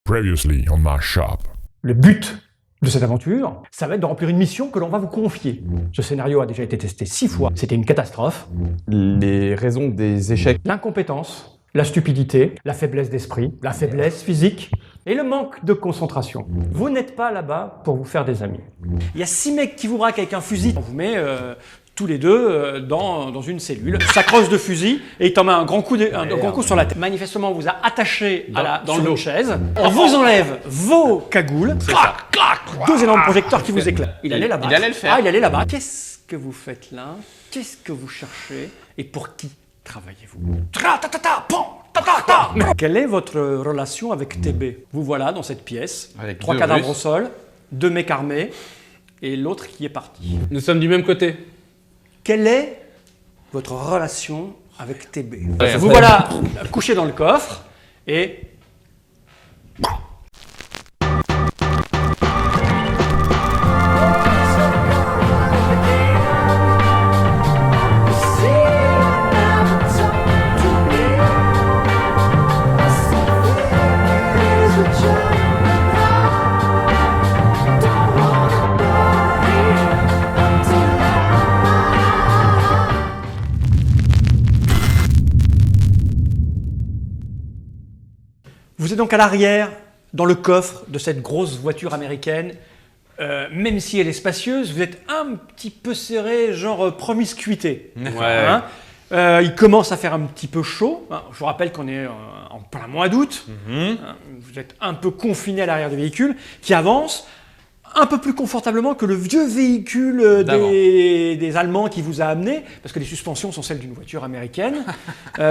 Previously on my shop. Le but de cette aventure, ça va être de remplir une mission que l'on va vous confier. Ce scénario a déjà été testé 6 fois, c'était une catastrophe. Les raisons des échecs. L'incompétence, la stupidité, la faiblesse d'esprit, la faiblesse physique et le manque de concentration. Vous n'êtes pas là-bas pour vous faire des amis. Il y a 6 mecs qui vous braquent avec un fusil. On vous met tous les deux dans une cellule. Ça crosse de fusil et il t'en met un grand coup sur la tête. Manifestement, on vous a attaché sur une chaise. On vous enlève vos cagoules. Deux énormes projecteurs qui vous éclatent. Il allait là-bas. Il allait le faire. Ah, il allait là-bas. Qu'est-ce que vous faites là? Qu'est-ce que vous cherchez? Et pour qui travaillez-vous? Quelle est votre relation avec TB? Vous voilà dans cette pièce, Avec 3 deux cadavres Russes. au sol, 2 mecs armés et l'autre qui est parti. Nous sommes du même côté. Quelle est votre relation avec TB? Ouais, Vous voilà couché dans le coffre et... Vous êtes donc à l'arrière, dans le coffre de cette grosse voiture américaine. Même si elle est spacieuse, vous êtes un petit peu serré, genre promiscuité. Ouais. Il commence à faire un petit peu chaud. Je vous rappelle qu'on est en plein mois d'août. Vous êtes un peu confiné à l'arrière du véhicule qui avance un peu plus confortablement que le vieux véhicule des Allemands qui vous a amené, parce que les suspensions sont celles d'une voiture américaine.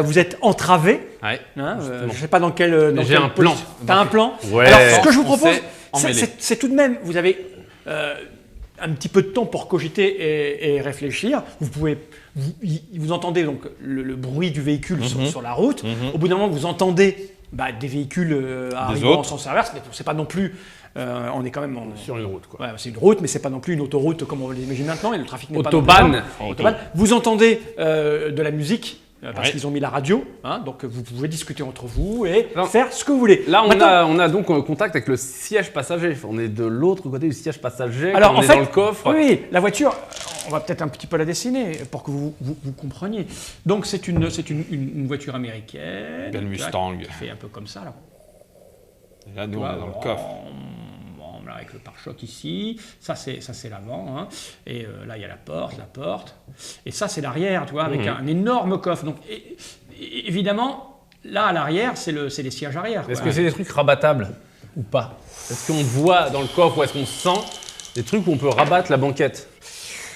Vous êtes entravé. Ouais. Je ne sais pas dans quel... J'ai un plan. T'as un plan? Ouais. Alors, ce que je vous On propose, s'est emmêlés. c'est tout de même, vous avez un petit peu de temps pour cogiter et réfléchir. Vous entendez donc le bruit du véhicule sur la route. Au bout d'un moment, vous entendez des véhicules arrivant en sens inverse, mais c'est pas non plus... on est quand même Sur une route, quoi. Ouais, c'est une route, mais c'est pas non plus une autoroute comme on l'imagine maintenant, et le trafic n'est Autobahn. pas non plus Autobahn. Vous entendez de la musique, parce Ouais. qu'ils ont mis la radio, donc vous pouvez discuter entre vous et Non. faire ce que vous voulez. Là, Maintenant, on a donc contact avec le siège passager. On est de l'autre côté du siège passager. alors on en est fait, dans le coffre. oui, la voiture, on va peut-être un petit peu la dessiner pour que vous compreniez. Donc c'est une voiture américaine. Belle Mustang. Qui fait un peu comme ça, là. Et là, nous, on est dans le coffre. Avec le pare-choc ici, ça c'est l'avant, et là il y a la porte, et ça c'est l'arrière, tu vois, avec un énorme coffre. Donc évidemment, là à l'arrière, c'est les sièges arrière. Est-ce quoi. que c'est des trucs rabattables ou pas? Est-ce qu'on voit dans le coffre ou est-ce qu'on sent des trucs où on peut rabattre la banquette?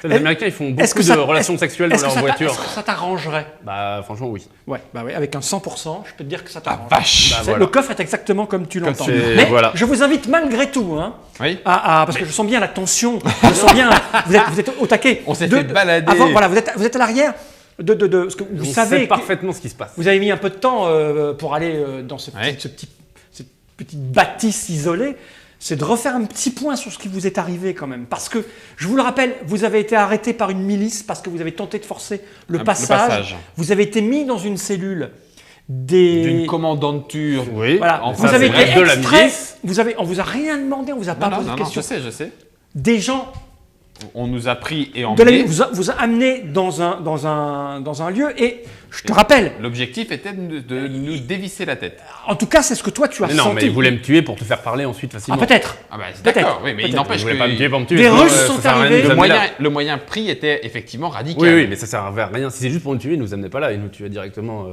Les Américains, ils font beaucoup de relations sexuelles dans leur voiture. Est-ce que ça t'arrangerait? Bah, franchement, oui. Ouais, avec un 100%, je peux te dire que ça t'arrange. Vache. Bah, C'est- voilà. Le coffre est exactement comme tu l'entends. c'est- Mais voilà. je vous invite malgré tout, Oui. parce que je sens bien la tension, je sens bien, vous êtes au taquet. On s'est fait balader. Avant, voilà, vous êtes à l'arrière parce que vous On savez sait que parfaitement ce qui se passe. vous avez mis un peu de temps pour aller dans cette petite bâtisse isolée. C'est de refaire un petit point sur ce qui vous est arrivé quand même. Parce que, je vous le rappelle, vous avez été arrêté par une milice parce que vous avez tenté de forcer le passage. Vous avez été mis dans une cellule D'une commandanture. Oui. Voilà. En Vous face, avez c'est été de la extrait. milice. On vous a rien demandé, on vous a pas posé de questions. Je sais. Des gens On nous a pris et de la emmenés. milice vous a amené dans un lieu et je te rappelle, L'objectif était de nous dévisser la tête. en tout cas, c'est ce que toi tu as Mais non, senti. mais ils voulaient me tuer pour te faire parler ensuite facilement. Peut-être. Ah bah Peut-être. d'accord, oui, mais il Peut-être. n'empêche Ils que voulaient pas me tuer pour me tuer. Des sinon, Russes ça sont sert à rien de arrivés. nous amener là. le moyen pris était effectivement radical. Oui, oui, mais ça servait à rien. Si c'est juste pour nous tuer, ils nous amenaient pas là, ils nous tuaient directement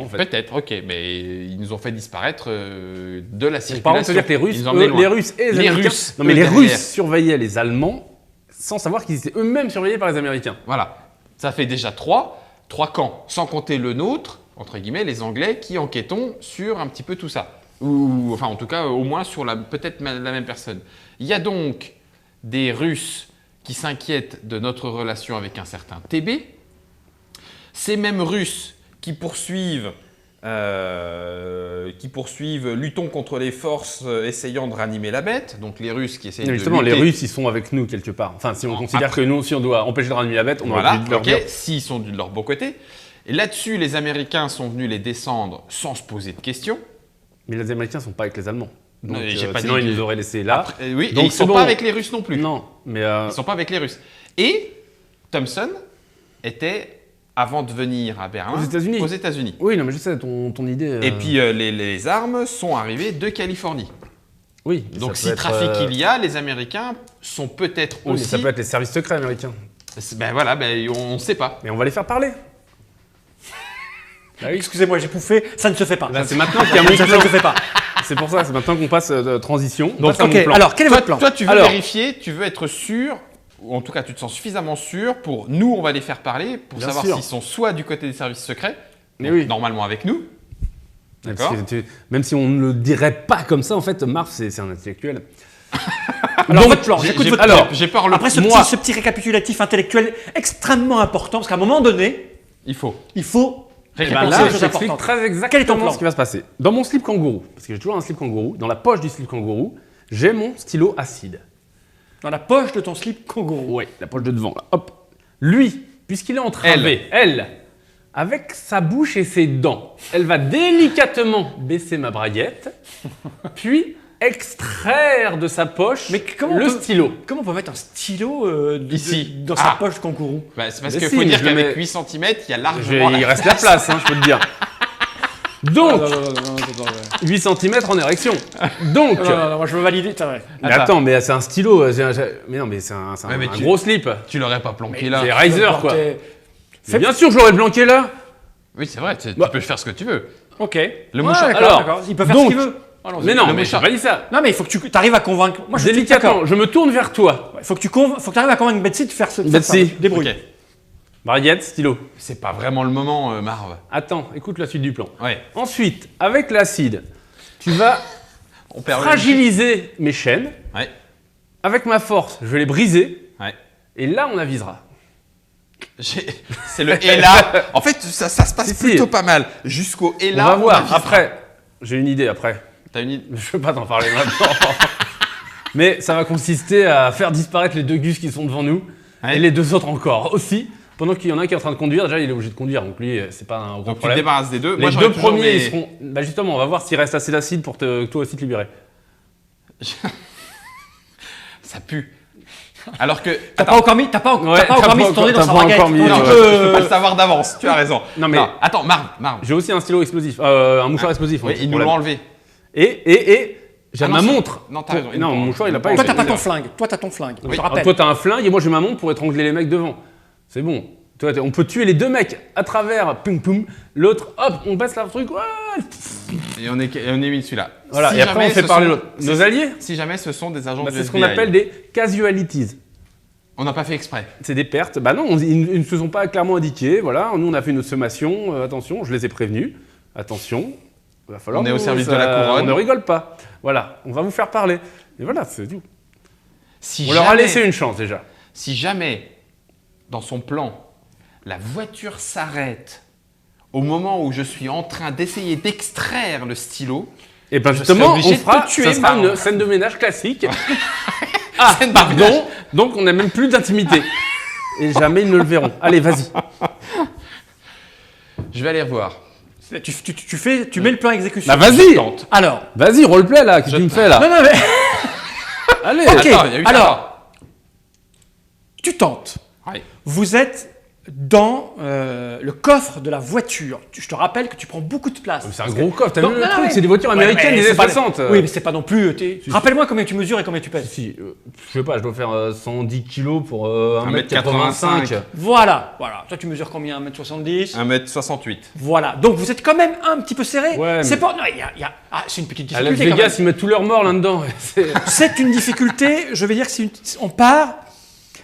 en fait. Peut-être, ok, mais ils nous ont fait disparaître de la circulation. Par contre, ça veut dire que les Russes, Ils nous emmenaient loin. les Russes et les Les Américains. Russes, Non, mais eux, les derrière. Russes surveillaient les Allemands sans savoir qu'ils étaient eux-mêmes surveillés par les Américains. Voilà, ça fait déjà trois camps, sans compter le nôtre, entre guillemets, les Anglais, qui enquêtons sur un petit peu tout ça. Ou enfin, en tout cas, au moins sur peut-être la même personne. Il y a donc des Russes qui s'inquiètent de notre relation avec un certain TB. Ces mêmes Russes qui poursuivent luttons contre les forces essayant de ranimer la bête, donc les Russes qui essayent de Justement, lutter. les Russes, ils sont avec nous quelque part. Enfin, si on considère que nous, si on doit empêcher de ranimer la bête, on aurait Voilà, dû leur ok, dire. s'ils sont de leur beau côté. Et là-dessus, les Américains sont venus les descendre sans se poser de questions. Mais les Américains sont pas avec les Allemands. Donc, Non, j'ai pas sinon, dit ils que- nous auraient laissé là. Après, oui, Donc, et ils c'est sont bon. pas avec les Russes non plus. Non, mais Ils sont pas avec les Russes. Et Thompson était, avant de venir à Berlin, Aux États-Unis. aux États-Unis. oui, non, mais je sais ton idée. Et puis les armes sont arrivées de Californie. oui. mais Donc ça si peut être, trafic il y a, les Américains sont peut-être oui, mais aussi... ça peut être les services secrets américains. Ben voilà, ben on ne sait pas. Mais on va les faire parler. Bah oui. Excusez-moi, j'ai pouffé, ça ne se fait pas. Là, c'est maintenant qu'il y a mon Ça ne plan. se fait pas. C'est pour ça, c'est maintenant qu'on passe de transition. On Donc, passe à ok, mon plan. alors quel est votre plan? Toi, tu veux Alors- vérifier, tu veux être sûr, ou en tout cas tu te sens suffisamment sûr pour nous, on va les faire parler, pour Bien savoir sûr. s'ils sont soit du côté des services secrets, Mais donc oui. normalement avec nous, d'accord. Même si on ne le dirait pas comme ça, en fait, Marv, c'est un intellectuel. Alors Donc, votre plan, j'écoute votre alors, plan. j'ai peur le... Après ce moi- petit récapitulatif intellectuel extrêmement important, parce qu'à un moment donné, Il faut. il faut Eh ben récapituler là, les je choses t'explique importantes. très Quel est ton exactement plan? ce qui va se passer. Dans mon slip kangourou, parce que j'ai toujours un slip kangourou, dans la poche du slip kangourou, j'ai mon stylo acide. Dans la poche de ton slip kangourou. Oui, la poche de devant. Là. Hop. Lui, puisqu'il est entravé, elle, avec sa bouche et ses dents, elle va délicatement baisser ma braguette, puis extraire de sa poche Mais comment le on peut- stylo. Comment on peut mettre un stylo Ici. dans sa Ah. poche kangourou? Bah, c'est parce Mais qu'il si, faut mais dire je le qu'avec mets- 8 cm, il y a largement... Il reste la place, hein, je peux te dire. Donc, Non, 8 cm en érection. Donc, moi je veux valider. mais attends, mais c'est un stylo. Mais non, mais c'est un, Ouais, mais un tu- gros slip. Tu l'aurais pas planqué là. C'est Riser, quoi. Fais- Mais bien sûr que je l'aurais planqué là. Oui, c'est vrai, tu Bah. peux faire ce que tu veux. Ok. Le Ouais, mouchoir- d'accord, alors, d'accord. Il peut faire donc- ce qu'il veut. Allons-y. Mais non, Le mais j'ai mouchoir. pas dit ça. Non, mais il faut que tu arrives à convaincre. Moi, je suis Délicatement, d'accord. je me tourne vers toi. Il faut que tu arrives à convaincre Betsy de faire ce. de faire Betsy. ça. Débrouille. Ok. Braguette, stylo. C'est pas vraiment le moment, Marv. Attends, écoute la suite du plan. Ouais. Ensuite, avec l'acide, tu vas On perd fragiliser mes chaînes. Ouais. Avec ma force, je vais les briser. Ouais. Et là, on avisera. C'est le et là. En fait, ça se passe Si, si. plutôt pas mal. Jusqu'au et On là. va voir. avisera. Après, j'ai une idée après. T'as une idée? Je ne vais pas t'en parler maintenant. Mais ça va consister à faire disparaître les deux gus qui sont devant nous. Ouais. Et les deux autres encore aussi. Pendant qu'il y en a un qui est en train de conduire, déjà il est obligé de conduire, donc lui c'est pas un gros Donc tu te problème. débarrasses des deux. Les Moi, j'aurais deux toujours premiers mes- ils seront. Bah justement, on va voir s'il reste assez d'acide pour que toi aussi te libérer. Ça pue. Alors que. T'as Attends. pas encore mis, t'as pas Ouais, encore t'as mis pas ce tourné encore- dans sa t'as pas braguette. encore mis, Donc, Non, ouais. je peux pas le savoir d'avance. Tu as raison. Non, mais- attends, Marv. J'ai aussi un stylo explosif, un mouchoir explosif. Oui, hein, ils nous pour l'ont la- enlevé. Et j'ai Ah non, ma c'est- montre. non, t'as raison, ils Non, nous mon l'ont mouchoir il a enlevé. pas Toi, t'as été- pas ton flingue. Toi, t'as ton flingue. Je te Ah, rappelle. toi t'as un flingue et moi j'ai ma montre pour étrangler les mecs devant. C'est bon. Toi, on peut tuer les deux mecs à travers, pum pum. L'autre, hop, on baisse le truc. Ouais. Et on est mis celui-là. Voilà. Si Et après jamais on fait ce parler sont- l'autre. Nos alliés. Si jamais ce sont des agents Bah, du c'est ce qu'on FBI. appelle des casualties. On n'a pas fait exprès. C'est des pertes. Bah non, ils ne se sont pas clairement indiqués. Voilà, nous on a fait une sommation. Attention, je les ai prévenus. Attention, il va falloir. On est au nous, service ça- de la couronne. On ne rigole pas. Voilà, on va vous faire parler. Et voilà, c'est tout. Si On leur a jamais- laissé une chance déjà. Si jamais, dans son plan, la voiture s'arrête au moment où je suis en train d'essayer d'extraire le stylo, Et ben Je justement, serais obligé on de fera. te tuer, Ça sera Marc. une scène de ménage classique. Ah, Scène de pardon. ménage. Donc on n'a même plus d'intimité. Et jamais ils ne le verront. Allez, vas-y. je vais aller revoir. Tu mets le plan exécution. Bah vas-y. Tente. Alors. Vas-y, roleplay là. Qu'est-ce que tu me fais là? Non, mais. Allez. Ok. Attends, il y a eu ça. Alors. Tu tentes. Ouais. Vous êtes dans le coffre de la voiture. Je te rappelle que tu prends beaucoup de place. C'est un gros coffre. T'as Donc, vu le non, truc? ouais. C'est des voitures Ouais, américaines mais des c'est années pas- 60. Oui, mais c'est pas non plus. Rappelle-moi combien tu mesures et combien tu pèses. Si, je sais pas, je dois faire 110 kilos pour 1m85. 1m85. Voilà. Toi, tu mesures combien? 1m70. 1m68. Voilà. Donc, vous êtes quand même un petit peu serré. Ouais, C'est mais- pas. Non, c'est une petite À Las difficulté. quand Vegas, même. ils mettent tous leurs morts là-dedans. C'est- C'est une difficulté. Je vais dire que on part.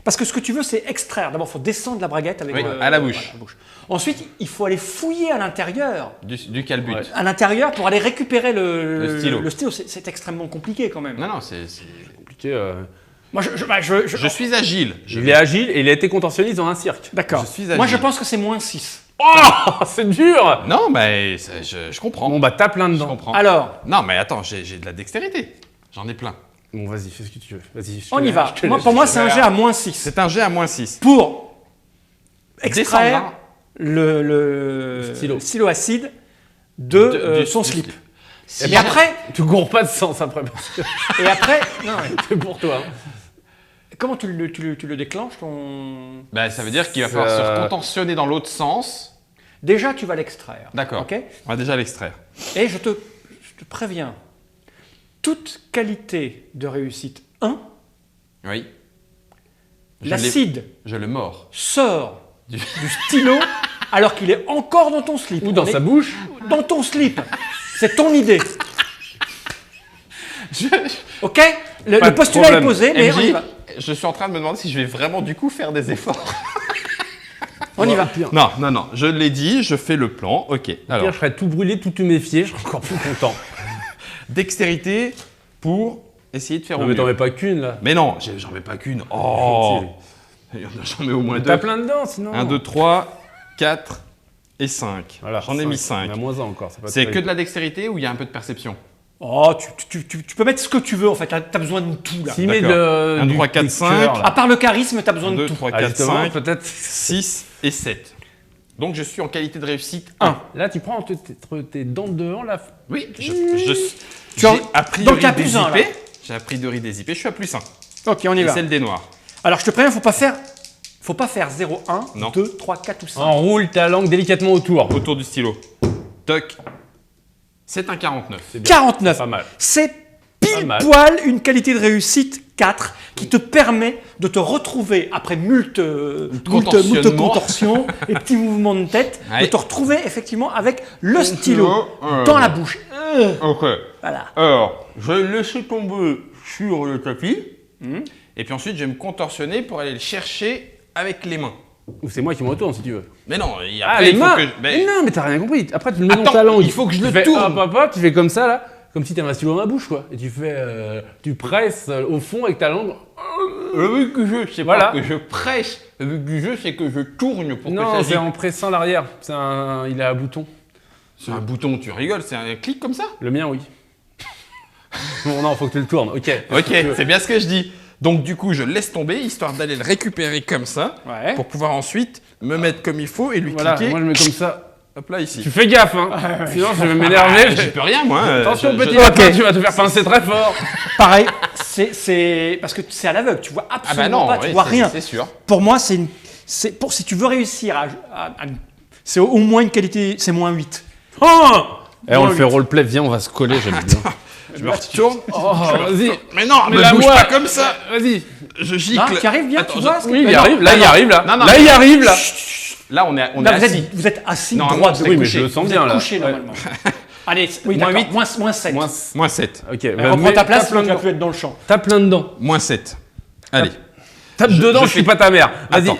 Parce que ce que tu veux, c'est extraire. D'abord, il faut descendre la braguette avec Oui, à la bouche. voilà, la bouche. Ensuite, il faut aller fouiller à l'intérieur. Du calbut. Ouais. À l'intérieur pour aller récupérer Le stylo. Le stylo, c'est extrêmement compliqué quand même. Non, c'est... compliqué. Moi, Je suis agile. Il est agile et il a été contentionniste dans un cirque. D'accord. je suis Moi, je agile. pense que c'est moins 6. Oh, c'est dur. Non, mais je comprends. Bon bah tape je là-dedans. comprends. Alors, Non, mais attends, j'ai de la dextérité. J'en ai plein. Bon vas-y, fais ce que tu veux. Vas-y. je te on y laisse, va. je te Moi, laisse, pour moi, je te c'est un laisse. jet à moins 6. C'est un jet à moins 6. Pour extraire Descendre, le stylo. acide de Du son slip. Et après, Tu cours pas de sens après. Parce que non, ouais. c'est pour toi. Hein. Comment tu le déclenches ton... Bah, ça veut dire qu'il va falloir se contentionner dans l'autre sens. Déjà, tu vas l'extraire. D'accord. Ok. On va déjà l'extraire. Et je te préviens, toute qualité de réussite 1, Oui. l'acide Je le mords. sort du stylo alors qu'il est encore dans ton slip. Ou dans sa bouche. Dans ton slip. C'est ton idée. Ok. Le Pas de postulat problème. est posé, mais on y MJ, va. je suis en train de me demander si je vais vraiment du coup faire des efforts. On y va. Non, je l'ai dit, je fais le plan. Ok. Alors, Alors, je serais tout brûlé, tout huméfié, je serais encore plus content. dextérité pour essayer de faire Non au mais t'en mieux. mets pas qu'une là. Mais non, j'en mets pas qu'une. Oh, j'en mets au moins deux. T'as plein dedans sinon. 1, 2, 3, 4 et 5. Voilà, J'en ai mis 5. On a moins 1 encore. pas C'est que terrible. de la dextérité ou il y a un peu de perception? Oh, tu peux mettre ce que tu veux en fait. T'as besoin de tout là. S'il met D'accord. de. 1, du 3, 4, des 5. cœurs, là. À part le charisme, t'as besoin 1, de 2, tout. 3, Ah, 4, justement, 5, peut-être. 6 et 7. Donc je suis en qualité de réussite 1. 1. Là, tu prends tes dents de devant là. Oui, Tu j'ai en- a priori donc, t'as des plus un, là. IP. J'ai a priori des IP, je suis à plus 1. Ok, on y Et va. celle des noirs. Alors je te préviens, faut pas faire 0, 1, Non. 2, 3, 4 ou 5. Enroule ta langue délicatement autour. Autour du stylo. Toc. C'est un 49. C'est bien. 49. Pas mal. C'est Pas pile mal. poil une qualité de réussite 4 qui te permet de te retrouver après moult contorsionnements. contorsions et petits mouvements de tête, de Ouais. te retrouver effectivement avec le stylo stylo, dans la bouche. Ok. Voilà. Alors, je vais le laisser tomber sur le tapis. Et puis ensuite, je vais me contorsionner pour aller le chercher avec les mains. Ou c'est moi qui me retourne si tu veux. Mais non, après, Ah, les il faut mains que... Mais non, mais t'as rien compris. Après, tu le mets dans Attends, ta langue. il faut que je Tu le fais tourne. hop, hop, hop, tu fais comme ça, là. Comme si t'avais un stylo dans la bouche, quoi. Et tu fais... tu presses au fond avec ta langue. Le but du jeu, c'est Voilà. pas que je presse. Le but du jeu, c'est que je tourne pour Non, que ça c'est vibre. en pressant l'arrière. Il a un bouton. C'est un bouton, tu rigoles, c'est un clic comme ça? Le mien, oui. Bon, non, faut que tu le tournes. Ok. Ok, c'est bien ce que je dis. Donc du coup, je laisse tomber, histoire d'aller le récupérer comme ça, Ouais. pour pouvoir ensuite me mettre comme il faut et lui Voilà, cliquer. moi je mets comme ça. Hop là, ici. Tu fais gaffe, hein. Sinon, je vais m'énerver. J'y peux rien, moi. Attention, je- petit je- lapin, tu vas te faire pincer très fort. Pareil, c'est parce que c'est à l'aveugle, tu vois Ah bah absolument non, pas, tu oui, vois c'est- rien. c'est sûr. Pour moi, si tu veux réussir c'est au moins une qualité, c'est moins 8. Oh Eh, on le fait roleplay, viens, on va se coller, j'aime bien. Je me retourne. Oh, vas-y. Mais non, Mais me la bouge moi. pas comme ça. Vas-y. Je Ah, gicle. tu arrives bien, Attends, tu vois ce que- Oui, il Mais y non, arrive, là, non, il non. arrive, là. Non, non, Là, il arrive, là. Là, on est Là, assis. vous êtes assis Non, droit non, de c'est Oui, mais couché. je le sens Vous bien, êtes là. couché Ouais. normalement. Allez, oui, Moins d'accord, moins 7. Moins 7. Ok, Reprends ta place, tape tu vas plein plus être dans le champ. Tape plein dedans. Moins 7. Allez. Tape Je- dedans, je je suis fais- pas ta mère. Vas-y. Attends.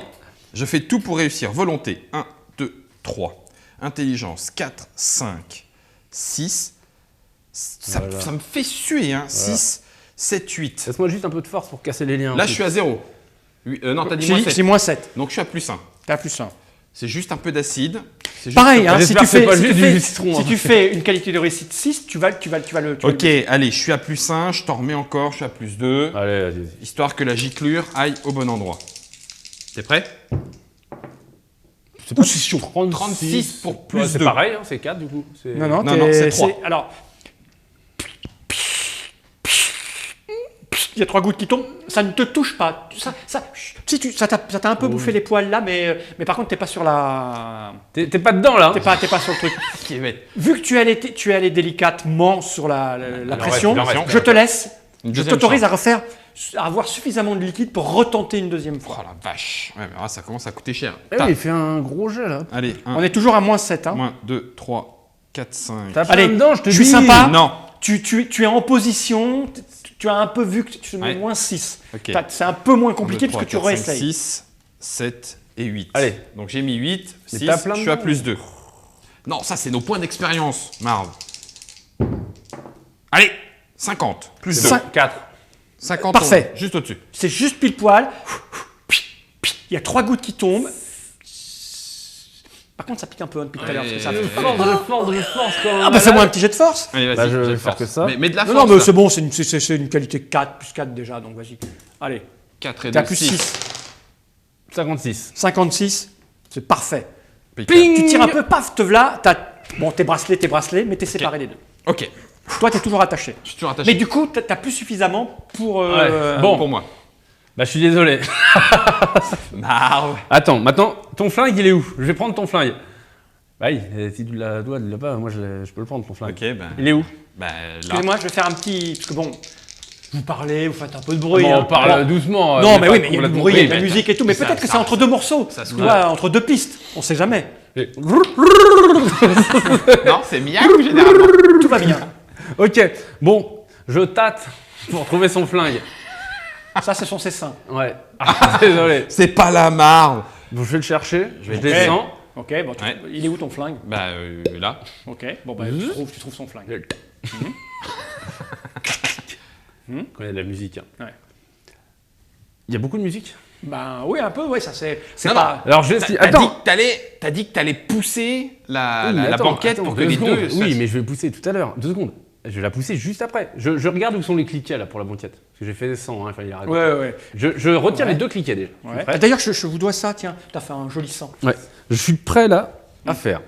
Je fais tout pour réussir. Volonté. 1, 2, 3. Intelligence. 4, 5, 6. Ça me fait suer, hein. 6, 7, 8. Laisse-moi juste un peu de force pour casser les liens. Là, je suis à 0. Non, t'as dit moins 7. C'est moins 7. Donc, je suis à plus 1. T'as plus 1. C'est juste un peu d'acide. C'est juste Pareil, un peu- hein, si J'espère tu que c'est fais, pas si juste tu du fais- citron, si hein. tu fais une qualité de réussite 6, tu vas le. Ok, allez, je suis à plus 1. Je t'en remets encore. Je suis à plus 2. Allez, vas-y. Histoire que la giclure aille au bon endroit. T'es prêt? C'est pas chaud. 36 pour plus Ouais, c'est 2. pareil, hein, c'est 4 du coup. C'est- Non, Non, non, c'est 3. Alors. Il y a 3 gouttes qui tombent, ça ne te touche pas. Ça t'a un peu bouffé les poils là, mais par contre, t'es pas sur la. T'es pas dedans là. T'es pas sur le truc. Qui est bête. Vu que tu es allé délicatement sur la pression, il en reste. je te laisse. Une Je deuxième t'autorise chance. à avoir suffisamment de liquide pour retenter une deuxième Oh fois. la vache. Ouais, mais là, ça commence à coûter cher. Eh oui, il fait un gros jet là. Allez, 1, On est toujours à moins 7. Hein. moins 2, 3, 4, 5. Tape Allez, plein dedans, je te je suis dis. sympa. Non. Tu es en position, tu as un peu vu que tu mets Ouais. moins 6. Ok. C'est un peu moins compliqué parce que tu réessayes. 6, 7 et 8. Allez. Donc j'ai mis 8, Mais 6, t'as plein je suis à dedans. plus 2. Non, ça c'est nos points d'expérience, Marv. Allez, 50, plus 2. 4. 50, Parfait. juste au-dessus. C'est juste pile poil. Il y a 3 gouttes qui tombent. Par contre, ça pique un peu hein, depuis tout à l'heure. parce que ça- Ouais. Je force quand même. Ah bah fais-moi un petit jet de force. Allez, vas-y. Bah, je vais j'ai faire force. que ça. Mais de la Non, force. non, mais là. c'est bon, c'est une qualité 4, plus 4 déjà, donc vas-y. Allez, 4 et t'as 2, plus 6. 56. 56, c'est parfait. Ping. Tu tires un peu, paf, te v'là, t'as... Bon, tes bracelets, mais t'es séparé les deux. Ok. Toi, tu es toujours attaché. Je suis toujours attaché. Mais du coup, tu n'as plus suffisamment pour... Ouais. Bon. Pour moi. Bah, je suis désolé. Marv. Attends, maintenant, ton flingue, il est où? Je vais prendre ton flingue. Bah oui, si tu l'as pas, moi je peux le prendre, ton flingue. Ok, ben. Il est où? Ben, là. Excusez-moi, je vais faire un petit... Parce que bon, vous parlez, vous faites un peu de bruit. On hein. parle Alors, doucement. non, mais pas oui, mais il y a du complètement bruit, il y a de pris, la mais- musique et tout. Mais ça- peut-être que ça- c'est entre deux morceaux. ça se Tu voit. vois, entre deux pistes. On sait jamais. Et- Non, c'est miaou généralement. Tout va bien. Ok, bon, je tâte pour trouver son flingue. Ça, ce sont ses seins. Ouais, désolé. C'est pas la Marv. Bon, je vais le chercher, je Ok. descends. Ok, bon, Ouais. il est où ton flingue? Bah, là. Ok, bon, bah, tu trouves son flingue. Quand il y a de la musique. Hein. Ouais. Il y a beaucoup de musique. Ben oui, un peu, oui, ça c'est Non, pas... Alors je vais T'as essayer. t'as dit Attends. t'as dit que t'allais pousser la, Oui, la, mais la attends, banquette attends, pour que 2 les secondes. deux. Oui, mais je vais pousser tout à l'heure. 2 secondes. Je vais la pousser juste après. Je regarde où sont les cliquets là pour la banquette. Parce que j'ai fait des 100, hein, il fallait arrêter. Ouais, ouais. Je retire Ouais. les 2 cliquets déjà. Ouais. Prêt D'ailleurs, je vous dois ça, tiens, t'as fait un joli sang. Ouais. Je suis prêt là à faire.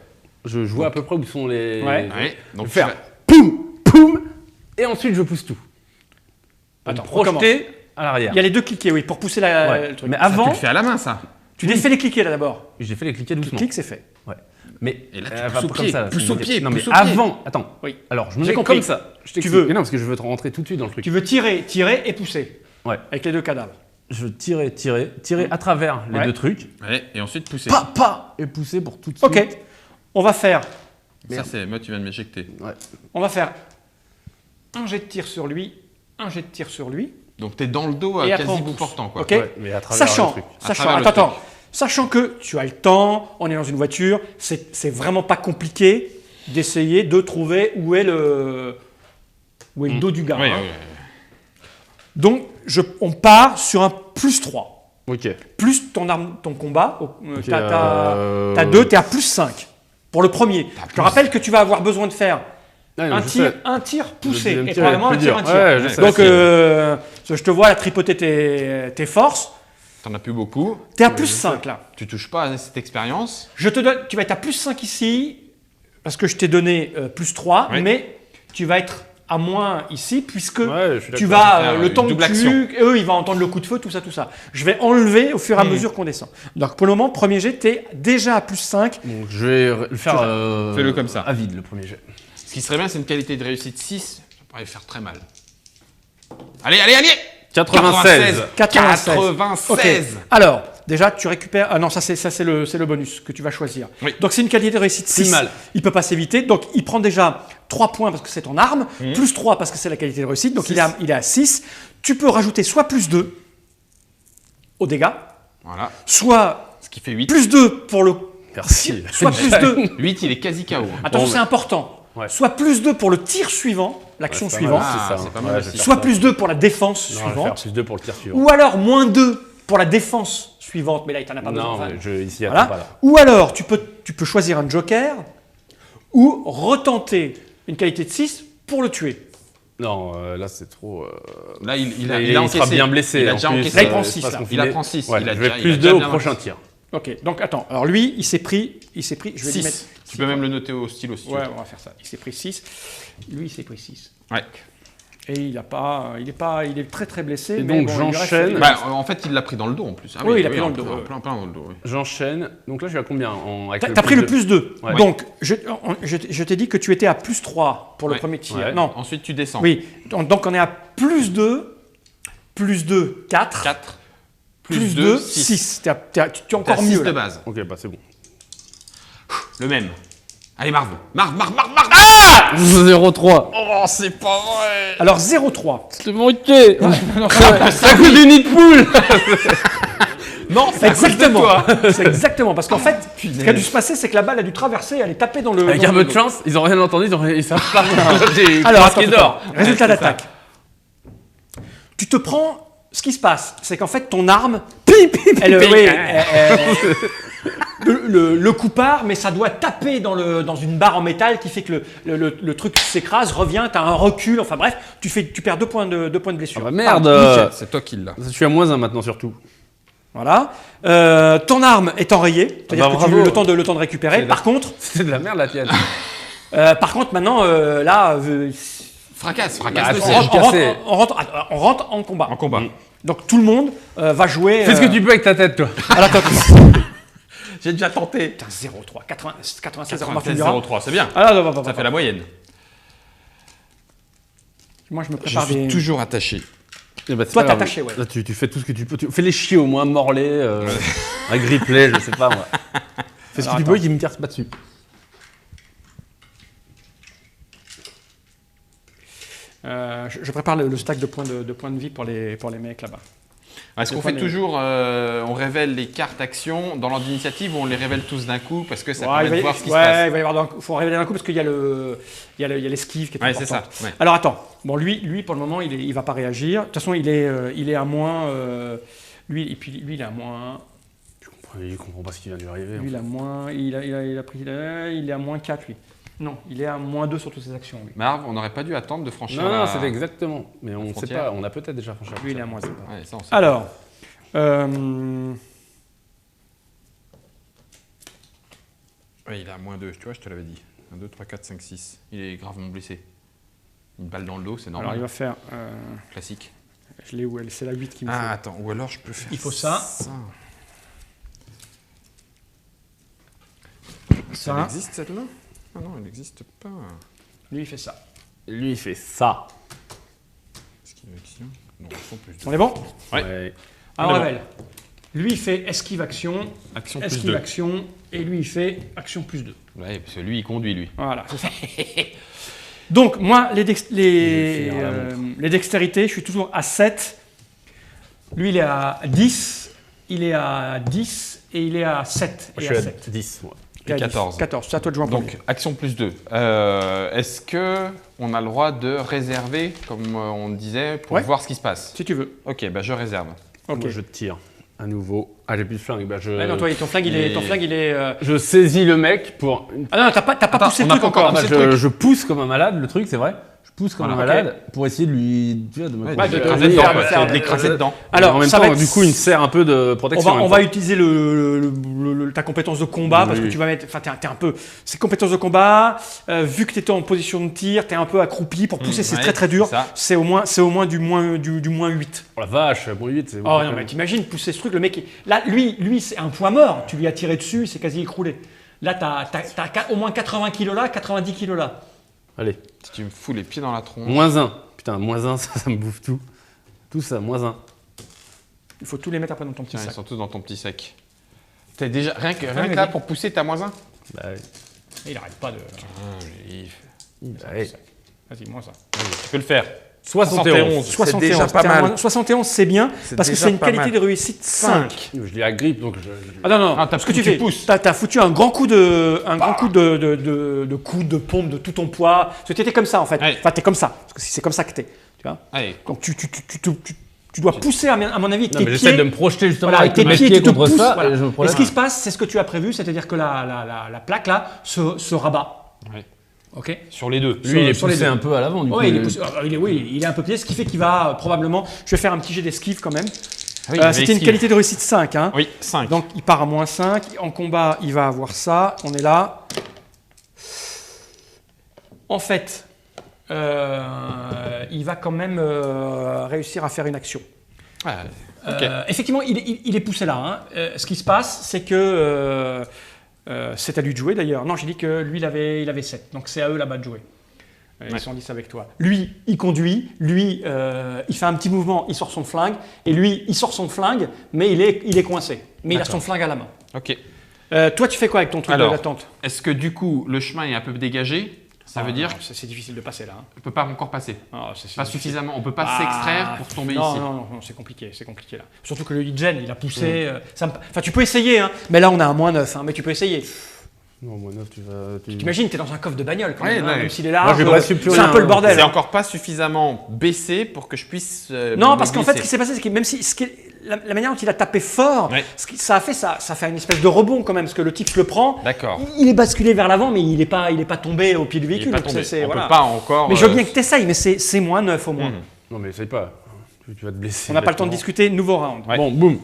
Je vois à peu près où sont les. Ouais. Ouais, donc Je vais tu faire vas- poum, poum, et ensuite je pousse tout. Attends, Projeter à l'arrière. Il y a les deux cliquets, oui, pour pousser Ouais. le truc. Mais Ça, tu avant, le fais à la main, ça. Tu défais les cliquets là d'abord. j'ai fait les cliquets Tu doucement. cliques, c'est fait. Ouais. Mais Et là, tu va pousses au pas pied, comme ça, là, pousse c'est au une pied, Non, mais pousse au pied. avant, attends. Oui. Alors, je me J'ai mets compris. comme ça. Je t'explique. veux. Mais non, parce que je veux te rentrer tout de suite dans le truc. Tu veux tirer et pousser. Ouais. Avec les deux cadavres. Je veux tirer à travers les Ouais. 2 trucs. Ouais, et ensuite pousser. Et pousser pour tout de suite. Ok. On va faire Ça, c'est moi, tu viens de m'éjecter. un jet de tir sur lui, un jet de tir sur lui. Donc, t'es dans le dos Et à après, quasi on bout pousse. portant, quoi. Ok. Ouais, mais à travers Sachant, le truc. À travers le attends, truc. sachant que tu as le temps, on est dans une voiture, c'est vraiment pas compliqué d'essayer de trouver où est le dos du gars. Oui, hein. oui, Donc, on part sur un +3. Ok. Plus ton arme, ton combat, Ok, t'as 2, t'es à +5 pour le premier. Je te rappelle que tu vas avoir besoin de faire Ouais, non, un je tir, sais. un tir poussé deuxième et tir est probablement un plus tir, dur. un tir. Ouais, je sais. Donc, Ouais. je te vois là tripoter tes forces. T'en as plus beaucoup. T'es à +5 là. Tu touches pas à cette expérience. Je te donne, tu vas être à +5 ici parce que je t'ai donné +3, Ouais. mais tu vas être à moins ici puisque Ouais, je suis tu d'accord. vas faire le une temps que double action. eux ils vont entendre le coup de feu, tout ça. Je vais enlever au fur et à mesure qu'on descend. Donc pour le moment, premier jet, t'es déjà à +5. Donc, je vais le faire Fais-le comme ça. à vide le premier jet. Ce qui serait bien, c'est une qualité de réussite 6. Ça pourrait faire très mal. Allez, allez, allez 96. 96. Ok. 96. Alors, déjà, tu récupères. Ah non, ça c'est le bonus que tu vas choisir. Oui. Donc c'est une qualité de réussite 6. mal. Il peut pas s'éviter. Donc il prend déjà 3 points parce que c'est ton arme, plus 3 parce que c'est la qualité de réussite. Donc il est à 6. Tu peux rajouter soit +2 aux dégâts, Voilà. soit Ce qui fait 8. +2 pour le. Merci. Soit +2. 8, il est quasi KO. Attention, Bon, c'est important. Ouais. Soit +2 pour le tir suivant, l'action Ouais, c'est pas suivante. mal, Ah, c'est ça. c'est pas mal Ouais, aussi. je vais faire Soit ça. +2 pour la défense Non, je vais faire suivante. plus 2 pour le tir suivant. Ou alors -2 pour la défense suivante. Mais là, il t'en a pas besoin. Non, enfin. mais ici, Voilà. attends pas là. Ou alors, tu peux choisir un joker ou retenter une qualité de 6 pour le tuer. Non, là c'est trop. Là, il Il, a sera encaissé. bien blessé. Il a en déjà plus, encaissé. Là, il prend c'est 6, pas là. confiné. Il a prend 6. Ouais, Il a je déjà- vais il plus a 2 déjà au bien prochain investi. tir. Ok, donc attends. Alors lui, il s'est pris. Je vais lui mettre. 6. Tu peux même le noter au stylo si tu Ouais, veux. on va faire ça. Il s'est pris 6. Lui, il s'est pris 6. Ouais. Et il est très très blessé. Et mais donc, bon, il lui reste- j'enchaîne. Bah, en fait, il l'a pris dans le dos en plus. Ah Oui, il a pris dans le dos, plein, ouais. plein dans le dos. Oui. J'enchaîne. Donc là, je suis à combien avec T'as pris le +2. Ouais. Donc, je t'ai dit que tu étais à +3 pour le Ouais. premier tir. Ouais. Non, Ensuite, tu descends. oui. Donc, on est à +2, 4, 4. plus 2, 6. Tu es encore mieux. 6 de là. base. Ok, bah c'est bon. Le même. Allez, Marv. Marv. 0,3. Oh, c'est pas vrai. Alors, 0,3. C'est manqué. Ça coûte du nid de poule. Non, c'est Exactement. C'est exactement. Parce qu'en fait, ce qui a dû se passer, c'est que la balle a dû traverser, elle est tapée dans le. Avec dans un le peu de dos. chance, ils ont rien entendu, ils savent pas. J'ai Alors, masqué attends, d'or. résultat Ouais, c'est d'attaque. Tu te prends. Ce qui se passe, c'est qu'en fait, ton arme. Le coup part, mais ça doit taper dans une barre en métal qui fait que le truc s'écrase, revient, tu as un recul, enfin bref, tu perds 2 points de blessure. Ah bah merde. Nickel. C'est toi qui l'as. Je suis à -1 maintenant surtout. Voilà. Ton arme est enrayée, c'est-à-dire bah, que tu as bravo. eu le temps de récupérer. C'est Par contre, C'était de la merde la tienne. maintenant, là, Fracasse Bah, le c'est- siège. cassé. On rentre en combat. En combat. Donc tout le monde va jouer. Fais ce que tu peux avec ta tête, toi. À la tête. J'ai déjà tenté. Putain, 0,3, 96, 96 0,3, c'est bien. Ah, non, Ça fait la moyenne. Moi, je me Je prépare suis des. toujours attaché. Eh ben, c'est Toi, pas t'es grave. attaché, ouais. Là, tu fais tout ce que tu peux. Tu fais les chier au moins, morlaix, agrippelé, je sais pas moi. Fais ce que Alors, tu peux qu'il me tire pas dessus. Je prépare le stack de points de vie pour les mecs là-bas. Est-ce qu'on Des fois, fait toujours, on révèle les cartes actions dans l'ordre d'initiative ou on les révèle tous d'un coup parce que ça permet de voir ce qui se passe. Il va y avoir faut révéler d'un coup parce qu'il y a l'esquive qui est Ouais, c'est importante. ça. Ouais. Alors attends, bon lui pour le moment il va pas réagir. De toute façon il est à moins lui il est à moins Il comprend pas ce qui vient de lui arriver. lui il a moins il est à moins 4 lui. Non, il est à moins 2 sur toutes ses actions lui. Marv, on n'aurait pas dû attendre de franchir Non, la... non, c'était exactement. Mais on sait frontière. pas, on a peut-être déjà franchi. Lui il est à moins 1. Ouais, ça, on sait. Alors Ouais, il est à moins 2, tu vois, je te l'avais dit. 1, 2, 3, 4, 5, 6. Il est gravement blessé. Une balle dans le dos, c'est alors normal. il va faire Classique. je l'ai où elle c'est la 8 qui me Ah, faut. attends, ou alors je peux faire Il faut ça. Ça Ça. existe celle-là? Ah non, elle n'existe pas. Lui il fait ça. Lui, il fait ça. Est-ce qu'il y a action? Non, ils font plus de... On est bon? Ouais. Alors On est on révèle. Lui il fait esquive action, Action plus esquive 2. action et lui il fait action plus 2. Ouais, parce que lui, il conduit, lui. Voilà, c'est ça. Donc, moi, Je vais finir la les dextérités, je suis toujours à 7. Lui, il est à 10. Il est à 10 et il est à 7. Je et suis à à 7. 10, moi. Et à 10. 14. 14, c'est à toi de jouer en premier. Donc, action plus 2. Est-ce que on a le droit de réserver, comme on disait, pour Ouais. voir ce qui se passe? Si tu veux. Ok, bah je réserve. Ok. Moi, je tire à nouveau. Ah, j'ai plus de flingue. Bah, Ouais, non, toi, ton flingue, il est. je saisis le mec pour. Ah non, t'as pas Attends, poussé on le n'a truc pas encore encore. Bah, poussé le truc. je pousse comme un malade, le truc, c'est vrai. Je pousse comme Voilà, un ok. malade pour essayer de lui. Tu vois, de me Ouais, Ouais, de de- l'écraser de- dedans, de- quoi, de- c'est de- de l'écraser dedans. Alors, en même ça temps, va être- du coup, il me sert un peu de On protection. en même va temps. utiliser ta compétence de combat parce que Oui. tu vas mettre. Enfin, t'es un peu. C'est compétence de combat. Vu que t'étais en position de tir, t'es un peu accroupi pour pousser. C'est ouais, très très dur. c'est ça. C'est au moins du moins 8. Oh la vache, bon 8, c'est. Oh non, mais t'imagines pousser ce truc, le mec, là, lui c'est un point mort. Tu lui as tiré dessus, il s'est quasi écroulé. Là, t'as au moins 80 kilos là, 90 kilos là. Allez, Si tu me fous les pieds dans la tronche. -1. Putain, -1, ça me bouffe tout. Tout ça, -1. Il faut tous les mettre après dans ton petit Tiens, ils sac. sont tous dans ton petit sac. T'as déjà rien que vas-y. là pour pousser, t'as -1. Bah, oui. Et il arrête pas de. Allez. Vas-y, moi ça. Tu peux le faire. 71. C'est déjà pas mal. 71, c'est bien, C'est parce que déjà c'est une pas qualité mal. de réussite 5. Je l'ai agrippe, donc je. Ah non, non, Ah, t'as ce que foutu, tu fais, tu pousses. t'as foutu un grand coup de coude, de pompe, de tout ton poids. Parce que t'étais comme ça en fait. Ouais. Enfin, t'es comme ça. Parce que c'est comme ça que t'es. Tu vois. Allez. Donc tu dois pousser, à mon avis, avec Non, tes mais pieds. j'essaie de me projeter justement Voilà, avec tes mes pieds, tu te contre pousses. ça. Voilà. Et je me Et projette. ce qui se passe, c'est ce que tu as prévu, c'est-à-dire que la plaque là se rabat. Ouais. Ok. Sur les deux. Lui, il est sur les poussé deux. un peu à l'avant, du coup. Ouais, il est poussé. Oui, il est un peu pied, ce qui fait qu'il va probablement. Je vais faire un petit jet d'esquive quand même. Oui, C'était une qualité de réussite 5. Hein. Oui, 5. Donc il part à -5. En combat, il va avoir ça. On est là. En fait, il va quand même réussir à faire une action. Ok. Effectivement, il est poussé là. Hein. Ce qui se passe, c'est que c'est à lui de jouer d'ailleurs. Non, j'ai dit que lui, il avait 7. Donc c'est à eux là-bas de jouer. Ils Ouais. sont 10 avec toi. Lui, il conduit. Lui, il fait un petit mouvement, il sort son flingue. Et lui, il sort son flingue, mais il est coincé. Mais il a son flingue à la main. Ok. Toi, tu fais quoi avec ton truc Alors, de l'attente? Est-ce que du coup, le chemin est un peu dégagé? Ça veut dire c'est difficile de passer là. Hein. qu'on peut pas encore passer. Ah, Pas difficile. suffisamment. On peut pas Ah, s'extraire pour tomber non, ici. non, c'est compliqué là. Surtout que le Hitgen, il a poussé. Enfin, tu peux essayer, hein, mais là on a un -9, hein, mais tu peux essayer. Non, -9, tu vas. T'imagines, t'es dans un coffre de bagnole quand Ouais, même, hein, ouais. même s'il est Moi, large, j'ai presque plus c'est un rien, peu le hein. bordel. C'est hein. encore pas suffisamment baissé pour que je puisse. Non, me parce qu'en fait, ce glisser. qui s'est passé, c'est que même si la manière dont il a tapé fort, Ouais. ça a fait une espèce de rebond quand même, parce que le type le prend, D'accord. il est basculé vers l'avant, mais il est pas tombé au pied du Il est véhicule. pas donc tombé. c'est- On voilà. peut pas encore. Mais je veux bien que tu essayes, mais c'est -9 au moins. Mhm. Non, mais essaye pas. Tu vas te blesser. On n'a pas le temps de bêtement. discuter, nouveau round. Ouais. Bon, boum.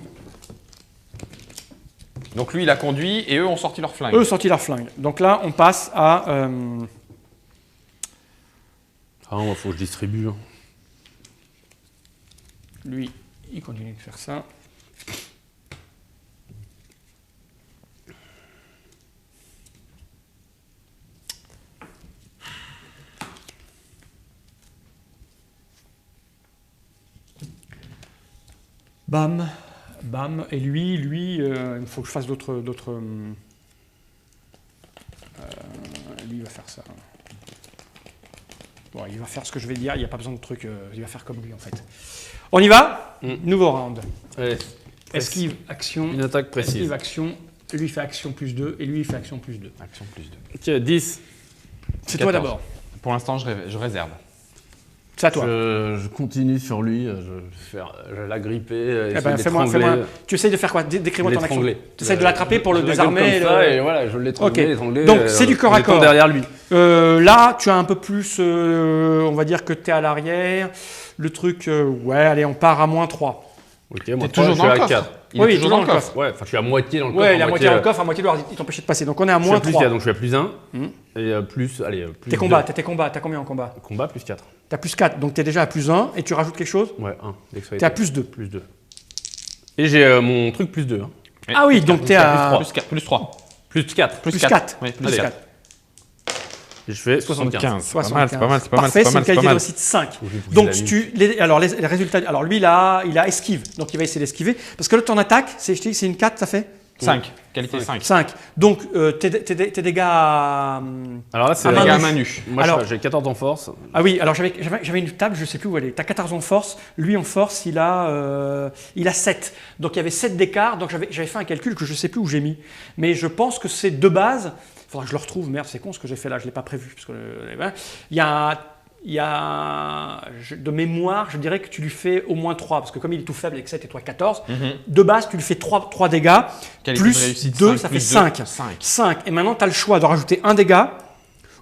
Donc lui, il a conduit et eux ont sorti leur flingue. Eux ont sorti leur flingue. Donc là, on passe à. Ah, il faut que je distribue. Hein. Lui, il continue de faire ça. Bam, bam. Et lui, il faut que je fasse d'autres. Lui, il va faire ça. Bon, il va faire ce que je vais dire, il n'y a pas besoin de trucs. Il va faire comme lui, en fait. On y va. Nouveau round. Allez, Esquive, action. une attaque précise. Esquive, action. Lui, il fait action plus 2. Et lui, il fait action plus 2. Action plus 2. Tiens, 10. C'est toi 14. d'abord. Pour l'instant, je réserve. C'est à toi. Je continue sur lui, je l'agripper, Eh ben, fais-moi. Tu essayes de faire quoi? Décris-moi ton action. l'étrangler. Tu essayes de l'attraper pour le Je l'agrippe désarmer. comme ça, et voilà, je l'étrangler, Ok. Donc, c'est du corps à je l'étends corps. derrière lui. Là, tu as un peu plus. On va dire que tu es à l'arrière. Le truc, ouais, allez, on part à -3. Ok, moi, T'es toujours je dans suis le à coffre. 4. Il Oui, est toujours dans le coffre. Ouais, enfin, je suis à moitié dans le coffre. Ouais, la moitié dans le coffre, à moitié dehors, il t'empêchait de passer. Donc, on est à Je suis à plus 4, -3. donc je suis à plus 1. Hmm. Et plus, allez, plus Tes 2. combats, t'as combien en combat? Combat, plus 4. T'as plus 4, donc t'es déjà à plus 1 et tu rajoutes quelque chose? Ouais, 1. T'es à plus 2. Plus 2. Et j'ai mon truc plus 2. Hein. Ah oui, donc t'es à Plus 4, plus 3. Plus 4. plus 4. Oui, Plus allez. 4. Et je fais 75. 75. C'est pas mal, c'est pas mal, Parfait, c'est c'est une pas qualité de mal. réussite 5. J'ai Donc, la les résultats. Alors, lui, il a esquive. Donc, il va essayer d'esquiver. Parce que là, ton attaque, c'est une 4, ça fait 5. Qualité 5. 5. Donc, tes dégâts à. Alors là, c'est à main Dégâts à nue. main nue. Moi, Alors- j'ai 14 en force. Ah oui, alors j'avais une table, je sais plus où elle est. T'as 14 en force, lui en force, il a 7. Donc il y avait 7 d'écart, donc j'avais fait un calcul que je sais plus où j'ai mis. Mais je pense que c'est de base, il faudra que je le retrouve, merde, c'est con ce que j'ai fait là, je ne l'ai pas prévu. Parce que, il y a de mémoire, je dirais que tu lui fais au moins 3, parce que comme il est tout faible avec 7 et toi 14, de base tu lui fais 3 dégâts, Qualité de plus réussite, 2, 5, ça fait plus 5. 2, 5. 5. Et maintenant tu as le choix de rajouter un dégât,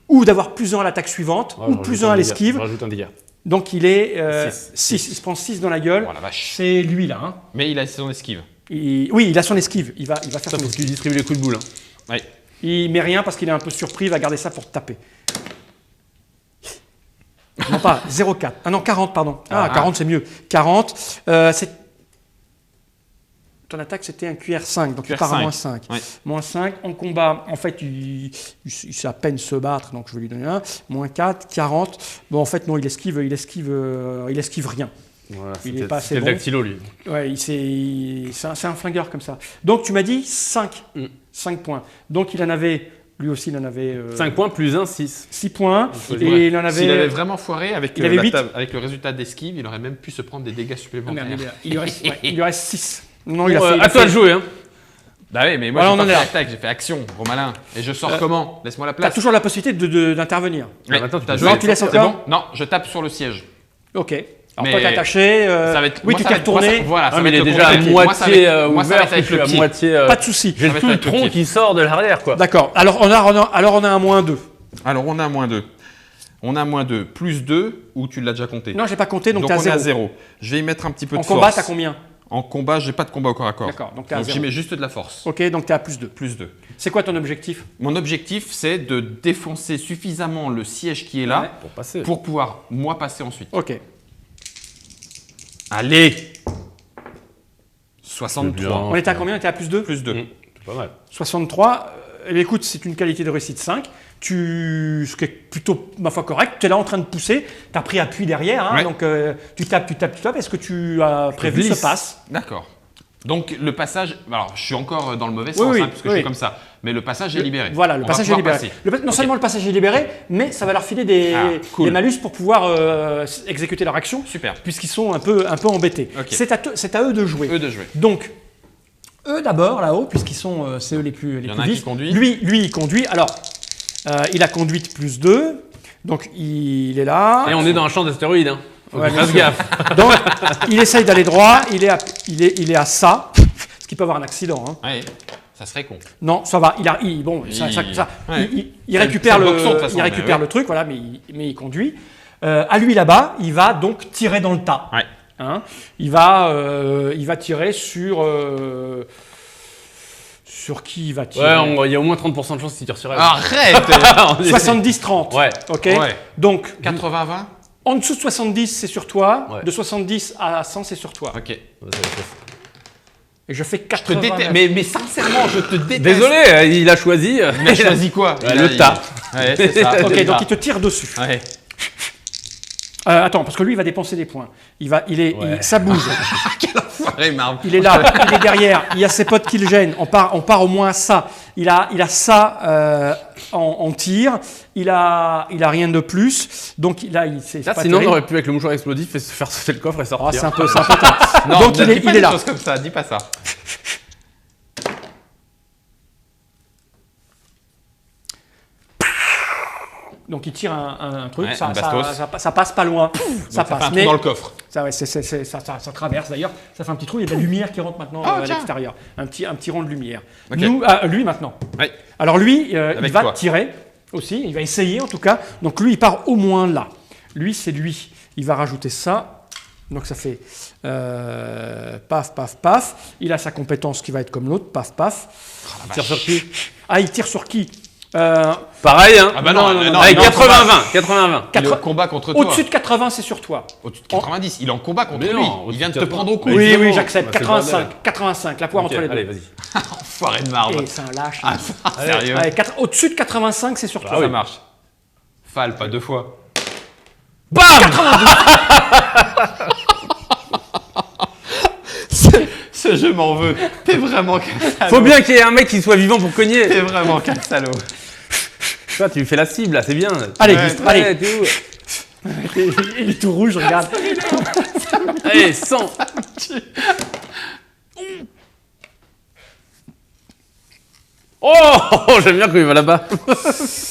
ou d'avoir plus 1 à l'attaque suivante, Ouais, ou je plus rajoute 1 à un dégât. l'esquive. Je rajoute un dégât. Donc il est 6. 6, il se prend 6 dans la gueule. Oh la vache. C'est lui là. Hein. Mais il a son esquive. Oui, il a son esquive. Il va faire Ça, son faut que esquive. tu distribues les coups de boule. Hein. Ouais. Il met rien parce qu'il est un peu surpris. Il va garder ça pour te taper. Non pas 0,4. Ah non, 40 pardon. Ah, 40 c'est mieux. 40. Ton attaque c'était un QR5, donc il part à QR5. -5. Ouais. -5 en combat, en fait il sait à peine se battre, donc je vais lui donner un. -4, 40. Bon en fait non, il esquive rien. Voilà, Il est pas assez le bon. dactylo, lui. Ouais, c'est un flingueur comme ça. Donc tu m'as dit 5. 5 points. Donc il en avait, lui aussi il en avait 5 points plus 1, 6. 6 points. faut le Et Ouais. il en S'il avait avait. vraiment foiré avec, Il avait la 8. table, avec le résultat d'esquive, il aurait même pu se prendre des dégâts Ah, supplémentaires. merde, il lui reste 6. Non, Bon, il a fait. à toi de jouer. Hein. Bah oui, mais moi Voilà, j'ai on en pas est fait là. attaque, j'ai fait action, gros malin. Et je sors comment? Laisse-moi la T'as place. toujours la possibilité d'intervenir. Ouais, Maintenant, tu t'as peux joué. Non, tu laisses C'est encore bon? Non, je tape sur le siège. Ok. Alors Mais toi t'es attaché. Ça va être, oui, moi, tu ça t'es va être- moi, ça- retourné. Voilà, Ah, ça mais va il est être le déjà à compliqué. Moi, ça va moitié être- moi, ça va ouvert. être avec Je suis le à pied. moitié. Pas de souci. J'ai Ça va tout être le avec le tronc pied. qui sort de l'arrière, quoi. D'accord. Alors on a un -2. Alors on a un -2. On a un -2 plus 2 ou tu l'as déjà compté? Non, j'ai pas compté, donc t'es à on est à 0. 0. Je vais y mettre un petit peu En de combat, force. t'as combien? En combat, j'ai pas de combat au corps à corps. D'accord, donc t'es à Donc 0. j'y mets juste de la force. Ok, donc t'es à +2. Plus 2. C'est quoi ton objectif? Mon objectif, c'est de défoncer suffisamment le siège qui est là Ouais. Pour passer. pour pouvoir, moi, passer ensuite. Ok. Allez C'est 63. bien. On était à combien? On était à +2? Plus 2. C'est pas mal. 63. Écoute, c'est une qualité de réussite 5. Ce qui est plutôt, ma foi, correct. Tu es là en train de pousser. Tu as pris appui derrière. Hein, Ouais. donc, tu tapes. Est-ce que tu as prévu ce glisse. passe? D'accord. Donc le passage, alors je suis encore dans le mauvais Oui, sens, oui, hein, parce que oui. je suis comme ça, mais le passage est libéré. Voilà, le On va passage est pouvoir libéré. passer. Non Ok. seulement le passage est libéré, mais ça va leur filer des cool. malus pour pouvoir exécuter leur action, Super. puisqu'ils sont un peu embêtés. Ok. C'est à eux de jouer. Eux de jouer. Donc, eux d'abord, là-haut, puisqu'ils sont, c'est eux les plus y en a un vifs. qui conduit. Lui, il conduit. Alors, il a conduite +2, donc il est là. Et on est dans un champ d'astéroïdes. Hein. Faut Ouais, que je bien fasse sûr. gaffe. Donc, il essaye d'aller droit, il est à ça, ce qui peut avoir un accident. Hein. Ouais, ça serait con. Non, ça va. Il récupère c'est le boxon, de toute façon, il récupère mais le truc, voilà, mais il conduit. À lui là-bas, il va donc tirer dans le tas. Ouais. Hein, il va tirer sur qui il va tirer. Ouais, il y a au moins 30% de chance qu'il tire sur elle. Arrête On est- 70-30. Ouais. Ok. Ouais. Donc 80-20 En dessous de 70, c'est sur toi. Ouais. De 70 à 100, c'est sur toi. Ok. Et je fais Je te 80. déteste. Mais sincèrement, je te déteste. Désolé, il a choisi. Mais choisis quoi? Ouais, le tas. Ouais, c'est ça. Ok, donc il te tire dessus. Ouais. Attends, parce que lui, il va dépenser des points. Ça bouge. Quel enfoiré, Marv. Il est là, il est derrière. Il y a ses potes qui le gênent. On part au moins à ça. Il a ça en tir. Il a rien de plus. Donc c'est Là, pas sinon, on terrible. aurait pu avec le mouchoir explosif faire sauter le coffre et sortir. Ah, c'est un peu tard. Non, Donc ne il dis pas est des là. choses comme ça, dis pas ça. Donc il tire un truc, Ouais, ça, un bastos. ça passe pas loin, ça Ça fait un passe. trou dans le coffre. Ça, ouais, ça traverse d'ailleurs, ça fait un petit trou, il y a de la lumière qui rentre maintenant Ah, à tiens. l'extérieur, un petit rond de lumière. Ok. Lui maintenant. Ouais. Alors lui, il Avec va toi. tirer aussi, il va essayer en tout cas. Donc lui, il part au moins là. Lui, c'est lui. Il va rajouter ça. Donc ça fait paf, paf, paf. Il a sa compétence qui va être comme l'autre, paf, paf. Oh, Tire sur qui? Ah, il tire sur qui Pareil, hein. Ah bah non, non, Avec non, 80-20. 80-20. Il est au combat contre toi. Au-dessus de 80, c'est sur toi. Au-dessus de 90. Il est en combat contre Mais lui. non, Il vient de te au-dessus de prendre au 80. cou. Oui, Évidemment. oui, j'accepte. Bah, c'est le bordel. 85, 85, la poire Ok, entre les deux. allez, vas-y. Enfoiré de marbre. Et c'est un lâche. Ah, ça, sérieux. Allez, au-dessus de 85, c'est sur toi. Ça marche. Fall, pas deux fois. BAM Ce jeu m'en veut. T'es vraiment qu'un salaud. Faut bien qu'il y ait un mec qui soit vivant pour cogner. T'es vraiment qu'un salaud. Toi, tu fais la cible, là, c'est bien. Allez, Ouais. Gus, allez. T'es où? Il est tout rouge, regarde. Allez, 100. Oh, j'aime bien quand il va là-bas.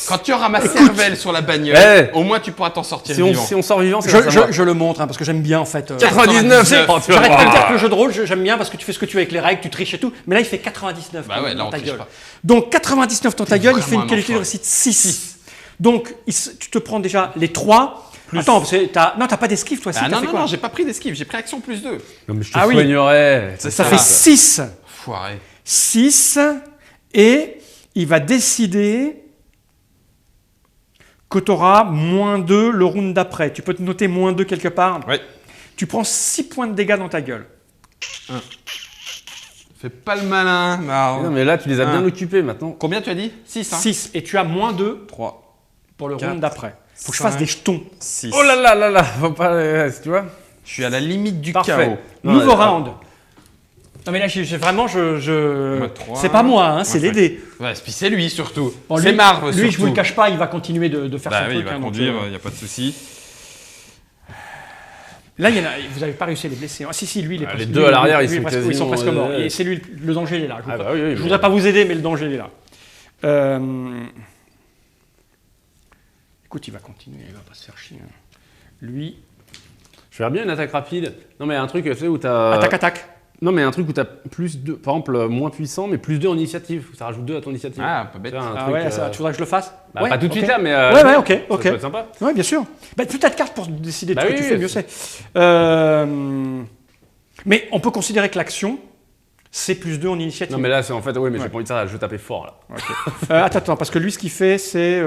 Quand tu auras ma cervelle sur la bagnole, Eh. au moins tu pourras t'en sortir Si vivant. on sort vivant, c'est grâce à moi. Je le montre, hein, parce que j'aime bien en fait. 99. Oh, tu vas J'arrête pas de voir. dire que le jeu de rôle, j'aime bien parce que tu fais ce que tu veux avec les règles, tu triches et tout. Mais là, il fait 99 Bah ouais, là, dans on ta triche gueule. pas. Donc 99 dans ta gueule, il fait vraiment une un qualité de enfoiré. réussite 6. Donc tu te prends déjà les 3. Attends, t'as pas d'esquive toi, si Ah t'as non, fait non, quoi non, j'ai pas pris d'esquive, j'ai pris action plus 2. Non, mais je te Ah oui. soignerai. Ça fait 6. Foiré. 6 et il va décider que tu auras -2 le round d'après. Tu peux te noter -2 quelque part. Ouais. Tu prends 6 points de dégâts dans ta gueule. Fais pas le malin, Marv. Non, mais là, tu les as bien Un. occupés maintenant. Combien tu as dit 6, hein 6 et tu as -2 3, pour le Quatre, round d'après. Faut que je cinq. fasse des jetons. 6. Oh là là là là, faut pas. Tu vois. Je suis à la limite du Parfait. chaos. Non, Nouveau ouais, round. Non mais là j'ai vraiment Moi, trois. c'est pas moi hein, Moi, c'est les cinq. dés. Ouais, puis c'est lui surtout. Bon, C'est lui- Marv Lui surtout. je vous le cache pas, il va continuer de faire Bah son oui, truc. il va hein, donc, conduire, il n'y a pas de souci. Là, vous n'avez pas réussi à les blesser. Ah, si, lui, il est Ah, presque- les lui, deux à l'arrière, lui, ils sont presque- ils sont quasiment, presque morts. ouais. Et c'est lui, le danger, il est là. Je Ah ne bah oui, oui, voudrais pas vous aider, mais le danger, il est là. Écoute, il va continuer, il va pas se faire chier. hein. Lui, Je vais faire bien une attaque rapide. Non, mais un truc, tu sais, où t'as. attaque. Non, mais un truc où t'as plus 2. Par exemple, moins puissant, mais plus 2 en initiative. Ça rajoute 2 à ton initiative. Ah, pas bête. Tu vois, un Ah truc, ouais, ça, tu voudrais que je le fasse bah, Ouais, pas tout de ok. suite là, mais. Ouais, ok, ça ok. peut être sympa. Ouais, bien sûr. Bah, plus t'as de cartes pour décider de Bah ce que oui, tu fais, oui, mieux c'est- c'est. Mais on peut considérer que l'action, c'est +2 en initiative. Non, mais là, c'est en fait. Oui, mais Ouais. j'ai pas envie de ça. Je veux taper fort là. Attends, parce que lui, ce qu'il fait, c'est.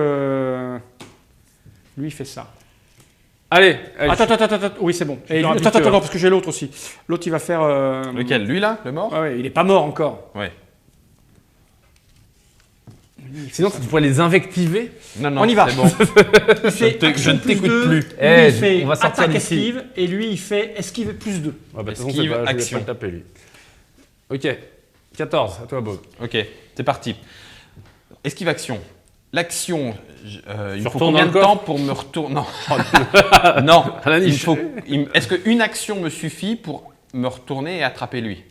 Lui, il fait ça. Allez, Attends, oui, c'est bon. Et lui- plus rapide attends, que- parce que j'ai l'autre aussi. L'autre, il va faire. Lequel Lui là, le mort Ouais, il est pas mort encore. Ouais. Sinon, tu pourrais les invectiver. Non, non, On y va. c'est bon. Il fait je action ne t'écoute +2, plus. Lui, Eh, il fait on va sortir attaque d'ici. esquive, et lui, il fait esquive +2. Ouais, bah, de toute façon, Esquive, c'est pas, je voulais action. pas le taper lui. Ok. 14, à toi, Bob. Ok, c'est parti. Esquive action. L'action, il me faut retournes combien dans de le temps pour me retourner Non. Non. À la niche. Est-ce qu'une action me suffit pour me retourner et attraper lui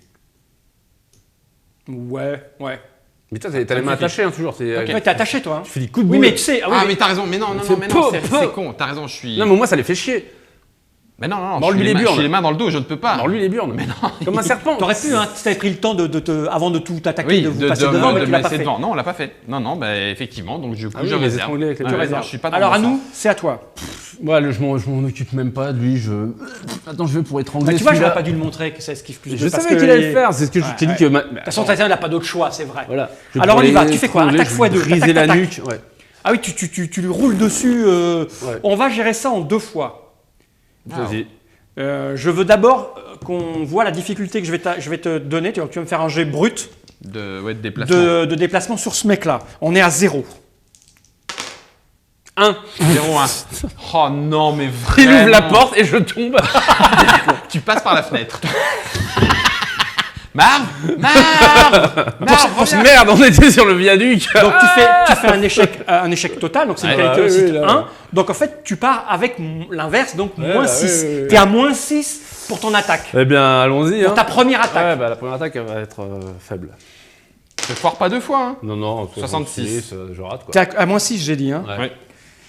Ouais. Mais toi, t'as les mains suffit. attachées, hein, toujours. Ok. Ouais, t'es attaché, toi. hein. Tu fais des coups de Oui, boule. mais tu sais. Ah, mais t'as raison, mais non, C'est mais peu, c'est peu. con, t'as raison, je suis. Non, mais moi, ça les fait chier. Mais non, Bon, je lui, suis les je burnes. suis les mains dans le dos, je ne peux pas. Alors lui, les burnes. Mais non. Comme un serpent. T'aurais pu, hein, si t'avais pris le temps avant de tout attaquer, Oui, de vous passer devant, de mais me tu l'as pas laisser fait. devant. Non, on l'a pas fait. Non, bah effectivement, donc du coup, Ah oui, je les réserve. étrangler avec les Ouais, deux ouais, réserves. je suis pas dans Alors mon à nous, sens. c'est à toi. Moi, je m'en occupe même pas de lui. Attends, je vais pour étrangler. Bah, tu vois, j'aurais celui-là. pas dû le montrer que ça esquive +2. Je parce savais que qu'il allait le faire. C'est ce que je Ouais, t'ai dit ouais. que. De toute façon, Tatiana n'a pas d'autre choix, c'est vrai. Voilà. Alors, on y va. Tu fais quoi? Attaque x2, Briser la tac, tac, nuque. Ouais. Ah oui, tu lui roules dessus. On va gérer ça en 2 fois. Vas-y. Je veux d'abord qu'on voit la difficulté que je vais te donner. Tu vas me faire un jet brut De déplacement. de déplacement sur ce mec-là. On est à 0. 1. 0-1. Oh non, mais Il vraiment. ouvre la porte et je tombe. Tu passes par la fenêtre. Marv, reviens. Merde, on était sur le viaduc. Donc tu fais un échec total, donc c'est une Ouais, qualité ouais, réussite oui, là, 1. ouais. Donc en fait, tu pars avec l'inverse, donc Ouais, moins bah, 6. oui, oui, Tu es à moins 6 pour ton attaque. Eh bien, allons-y. Pour Hein. ta première attaque. Ouais, bah, la première attaque elle va être faible. Je foire pas 2 fois. Hein. Non, 66. Je rate quoi. Tu es à moins 6, j'ai dit. Hein. Ouais. Ouais.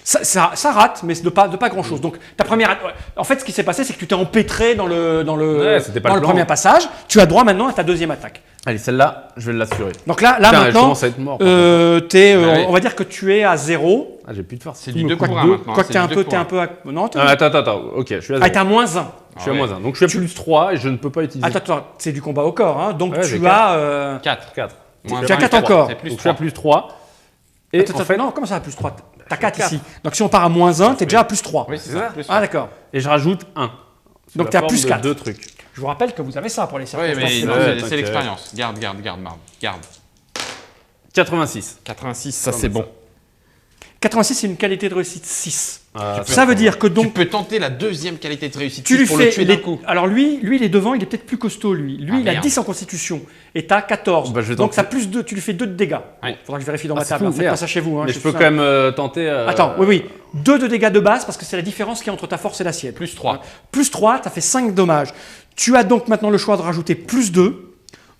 Ça rate, mais de pas grand-chose. Donc ta première attaque. En fait, ce qui s'est passé, c'est que tu t'es empêtré dans le Ouais, c'était pas dans le le plan. premier passage. Tu as droit maintenant à ta deuxième attaque. Allez, celle-là, je vais l'assurer. Donc là Putain, je maintenant, commence à être mort. par contre. Ouais. on va dire que tu es à 0. Ah, j'ai plus de force. C'est du 2 pour 1 Quoi maintenant. que c'est t'es un du peu, 2 t'es un pour un. peu. Non, Attends. Ok, je suis à 0. t'es à moins 1. Je suis à moins 1. Donc je suis à plus 3 et je ne peux pas utiliser. Attends, c'est du combat au corps. Hein. Donc Ouais, j'ai tu as. 4. 4. Moins Tu as 1, 4 encore. C'est plus Donc je suis à 3. plus 3. Et Attends, en fait, non, comment ça, à plus 3 T'as 4 ici. Donc si on part à moins 1, t'es déjà à plus 3. Oui, c'est ça. Plus Ah, d'accord. et je rajoute 1. Donc t'es à plus 4. 2 trucs. Je vous rappelle que vous avez ça pour les Oui, circonstances. mais Ouais, non, t'inquiète. c'est l'expérience. Garde, Marv. Garde. 86. 86, ça Comme c'est ça. bon. 86, c'est une qualité de réussite 6. Ah, Ça veut dire que Tu donc peux tenter la deuxième qualité de réussite tu lui pour fais le tuer d'un coup. Alors lui il est devant, il est peut-être plus costaud lui. Lui Ah, il a merde. 10 en constitution et t'as 14. Bah, je vais donc tenter. ça plus 2, tu lui fais 2 de dégâts. Ouais. Faudra que je vérifie dans ma c'est table. fou, Faites pas merde. ça chez vous. Hein, Mais chez je peux tout quand ça. même tenter. Attends, oui. 2 de dégâts de base parce que c'est la différence qu'il y a entre ta force et la sienne. Plus 3. Plus 3, t'as fait 5 dommages. Tu as donc maintenant le choix de rajouter plus 2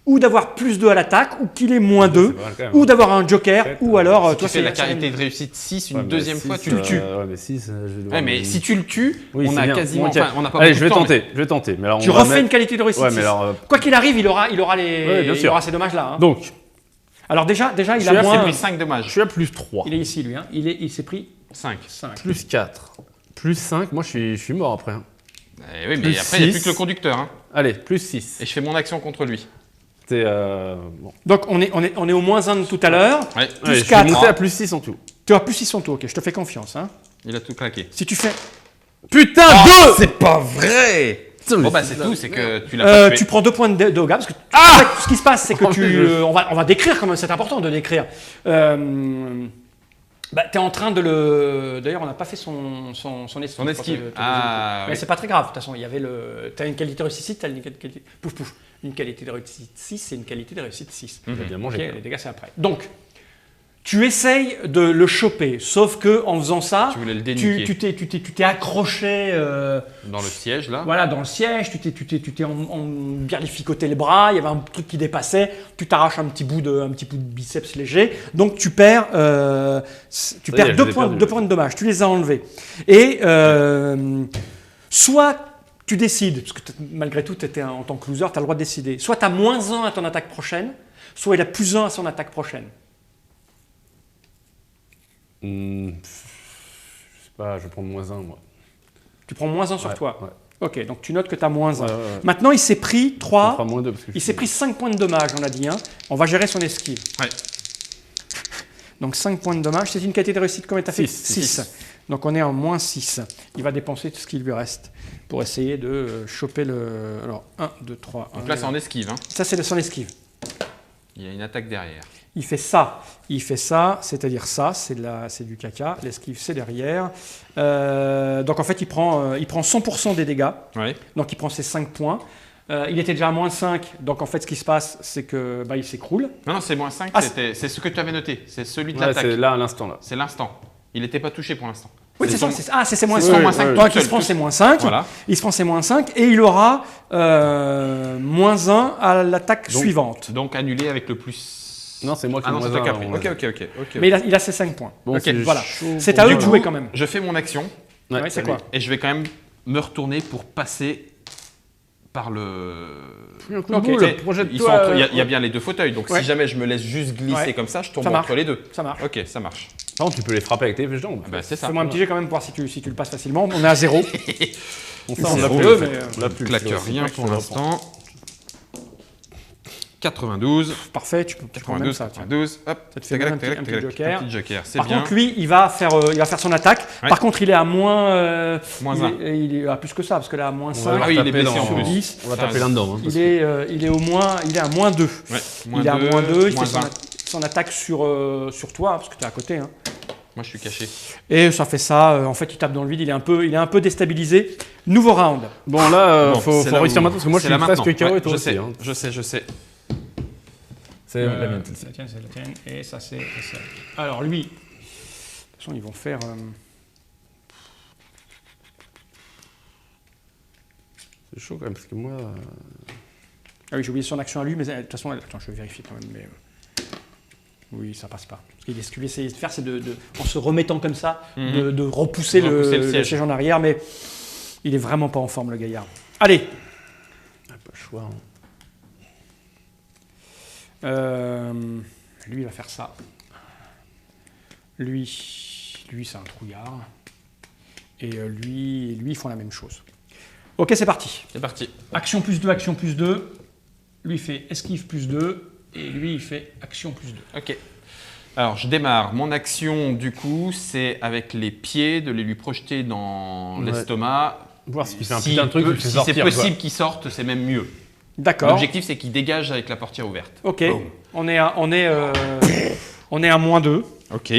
ou d'avoir plus 2 à l'attaque ou qu'il ait moins 2 pas mal quand même, ou hein. d'avoir un joker En fait, ou alors Si toi tu fais la c'est qualité de réussite 6 une Ouais, mais deuxième six, fois, tu le tues. Ouais, mais 6, je vais devoir Ouais, mais me- si tu le tues, Oui, on c'est a bien. quasiment. Ok. Enfin, on n'a pas Allez, beaucoup je vais de temps, tenter. Je vais tenter. Mais alors, tu on va refais mettre- une qualité de réussite Ouais, 6. mais alors. Quoi qu'il arrive, il aura Ouais, bien il sûr. aura ces dommages là. Donc, Alors déjà il Je a suis à C'est moins. pris 5 je dommages. suis à plus 3. Il est ici lui. Hein. Il s'est pris 5. 5. Plus 4. Plus 5. Moi, je suis mort après. hein. Oui, mais Plus après, il n'y a plus six. que le conducteur. Hein. Allez, plus 6. Et je fais mon action contre lui. C'est. Bon. Donc on est au moins 1 de tout à l'heure. Ouais. Plus Allez, je 4. vais monter à plus 6 en tout. Tu as plus 6 en tout. Ok, je te fais confiance. Hein. Il a tout claqué. Si tu fais. Putain, 2 C'est pas vrai. Bon, bah, c'est tout, c'est que tu l'as pas tué. Tu prends 2 points de dégâts parce que Ah en fait, ce qui se passe, c'est que Oh, mais on va décrire quand même. C'est important de décrire. T'es en train de le. D'ailleurs, on n'a pas fait son esquive. Son esquive. Pour te- Ah, Mais oui. c'est pas très grave. De toute façon, il y avait le. T'as une qualité de réussite 6, t'as une qualité. Pouf pouf. Une qualité de réussite 6, c'est une qualité de réussite 6. J'ai bien Ok, mangé. les dégâts, c'est après. Donc, tu essayes de le choper, sauf que en faisant ça, Tu voulais le tu déniquer. tu t'es accroché. Dans le siège, là. Voilà, dans le siège, tu t'es bien lificoté les bras, il y avait un truc qui dépassait, tu t'arraches un petit bout de biceps léger, donc tu perds, Ça y est, je 2 les ai points, perdus. 2 points de dommage, tu les as enlevés. Et soit tu décides, parce que malgré tout, en tant que loser, tu as le droit de décider, soit tu as moins 1 à ton attaque prochaine, soit il a plus 1 à son attaque prochaine. Je sais pas, je vais prendre moins 1 moi. Tu prends moins 1 sur Ouais, toi. ouais. Ok, donc tu notes que tu as moins 1. Ouais, ouais. Maintenant, il s'est pris On 3. fera moins 2 parce que Il s'est pris 5 points de dommage, on a dit. Hein. On va gérer son esquive. Ouais. Donc 5 points de dommage. C'est une qualité de réussite, combien t'as fait Six. 6. Donc on est en moins 6. Il va dépenser tout ce qu'il lui reste pour essayer de choper le... Alors 1, 2, 3. Donc là, c'est en esquive. Hein. Ça, c'est son esquive. Il y a une attaque derrière. Il fait ça, c'est-à-dire ça, c'est du caca. L'esquive, c'est derrière. Donc en fait, il prend 100% des dégâts. Ouais. Donc il prend ses 5 points. Il était déjà à moins 5. Donc en fait, ce qui se passe, c'est que il s'écroule. Non, c'est moins 5. Ah, c'est ce que tu avais noté. C'est celui de Ouais, l'attaque. c'est là à l'instant là. C'est l'instant. Il n'était pas touché pour l'instant. Oui, c'est ça. C'est moins c'est 5. moins cinq Donc tout il se seul, prend tout ses moins 5. Voilà. Il se prend ses moins 5 et il aura moins 1 à l'attaque Donc- suivante. Donc annulé avec le plus. Non, c'est moi qui Ah non, ai c'est moins toi qui as 1. pris. Ok. Mais il a ses 5 points. Bon, Ok, c'est Voilà. chaud C'est pour à eux moi. de jouer quand même. Je fais mon action Ouais, c'est quoi et je vais quand même me retourner pour passer par le. Un coup de Ok, boule, Tu sais, projette-toi, ils sont entre- il y a bien les deux fauteuils, donc Ouais. si jamais je me laisse juste glisser Ouais. comme ça, je tombe Ça marche. entre les deux. Ça marche. Ok, ça marche. Par contre, tu peux les frapper avec tes jambes. Bah, c'est ça. Fais-moi un petit jet quand même pour voir si tu le passes facilement. On est à 0. On on l'a l'a plus, plus, mais, on l'a plus. Claque rien pour l'instant. 92. Parfait, tu prends même 92, ça. Tiens. 92, hop, Ça te fait même un petit joker. Un petit joker, c'est Par bien. contre, lui, il va faire son attaque. Ouais. Par contre, il est à moins. Moins il est à plus que ça, parce que là, à moins 5. Ah oui, il est blessé en sur plus. 10. On va taper là-dedans. Il est au moins. Il est à moins 2. Ouais, Il est à moins 2. Il moins fait 1. son attaque sur toi, parce que tu es à côté. Hein. Moi, je suis caché. Et ça fait ça. En fait, il tape dans le vide. Il est un peu déstabilisé. Nouveau round. Bon, là, Bon, faut c'est là réussir où- maintenant parce que moi, je c'est suis là presque maintenant. KO Ouais, et toi je aussi. sais, hein. je sais. C'est la mienne. C'est la tienne, c'est la tienne. Et ça, c'est ça. Alors, lui. De toute façon, ils vont faire. C'est chaud quand même parce que moi. Ah oui, j'ai oublié son action à lui, mais de toute façon, attends, je vais vérifier quand même. Mais, oui, ça passe pas. Ce qu'il va essayer de faire, c'est en se remettant comme ça, de repousser le siège en arrière, mais il est vraiment pas en forme, le gaillard. Allez, Pas le choix. hein. lui, il va faire ça. Lui, c'est un trouillard. Et lui, ils font la même chose. Ok, c'est parti. C'est parti. Action plus 2, action plus 2. Lui, il fait esquive plus 2. Et lui, il fait action plus 2. Ok. Alors, je démarre. Mon action, du coup, c'est avec les pieds de les lui projeter dans Ouais. l'estomac. Voir si tu fais un Si putain de truc, peut- tu fais si sortir. c'est quoi. possible qu'il sorte, c'est même mieux. D'accord. L'objectif, c'est qu'il dégage avec la portière ouverte. Ok. Boom. On est à moins 2. Ok.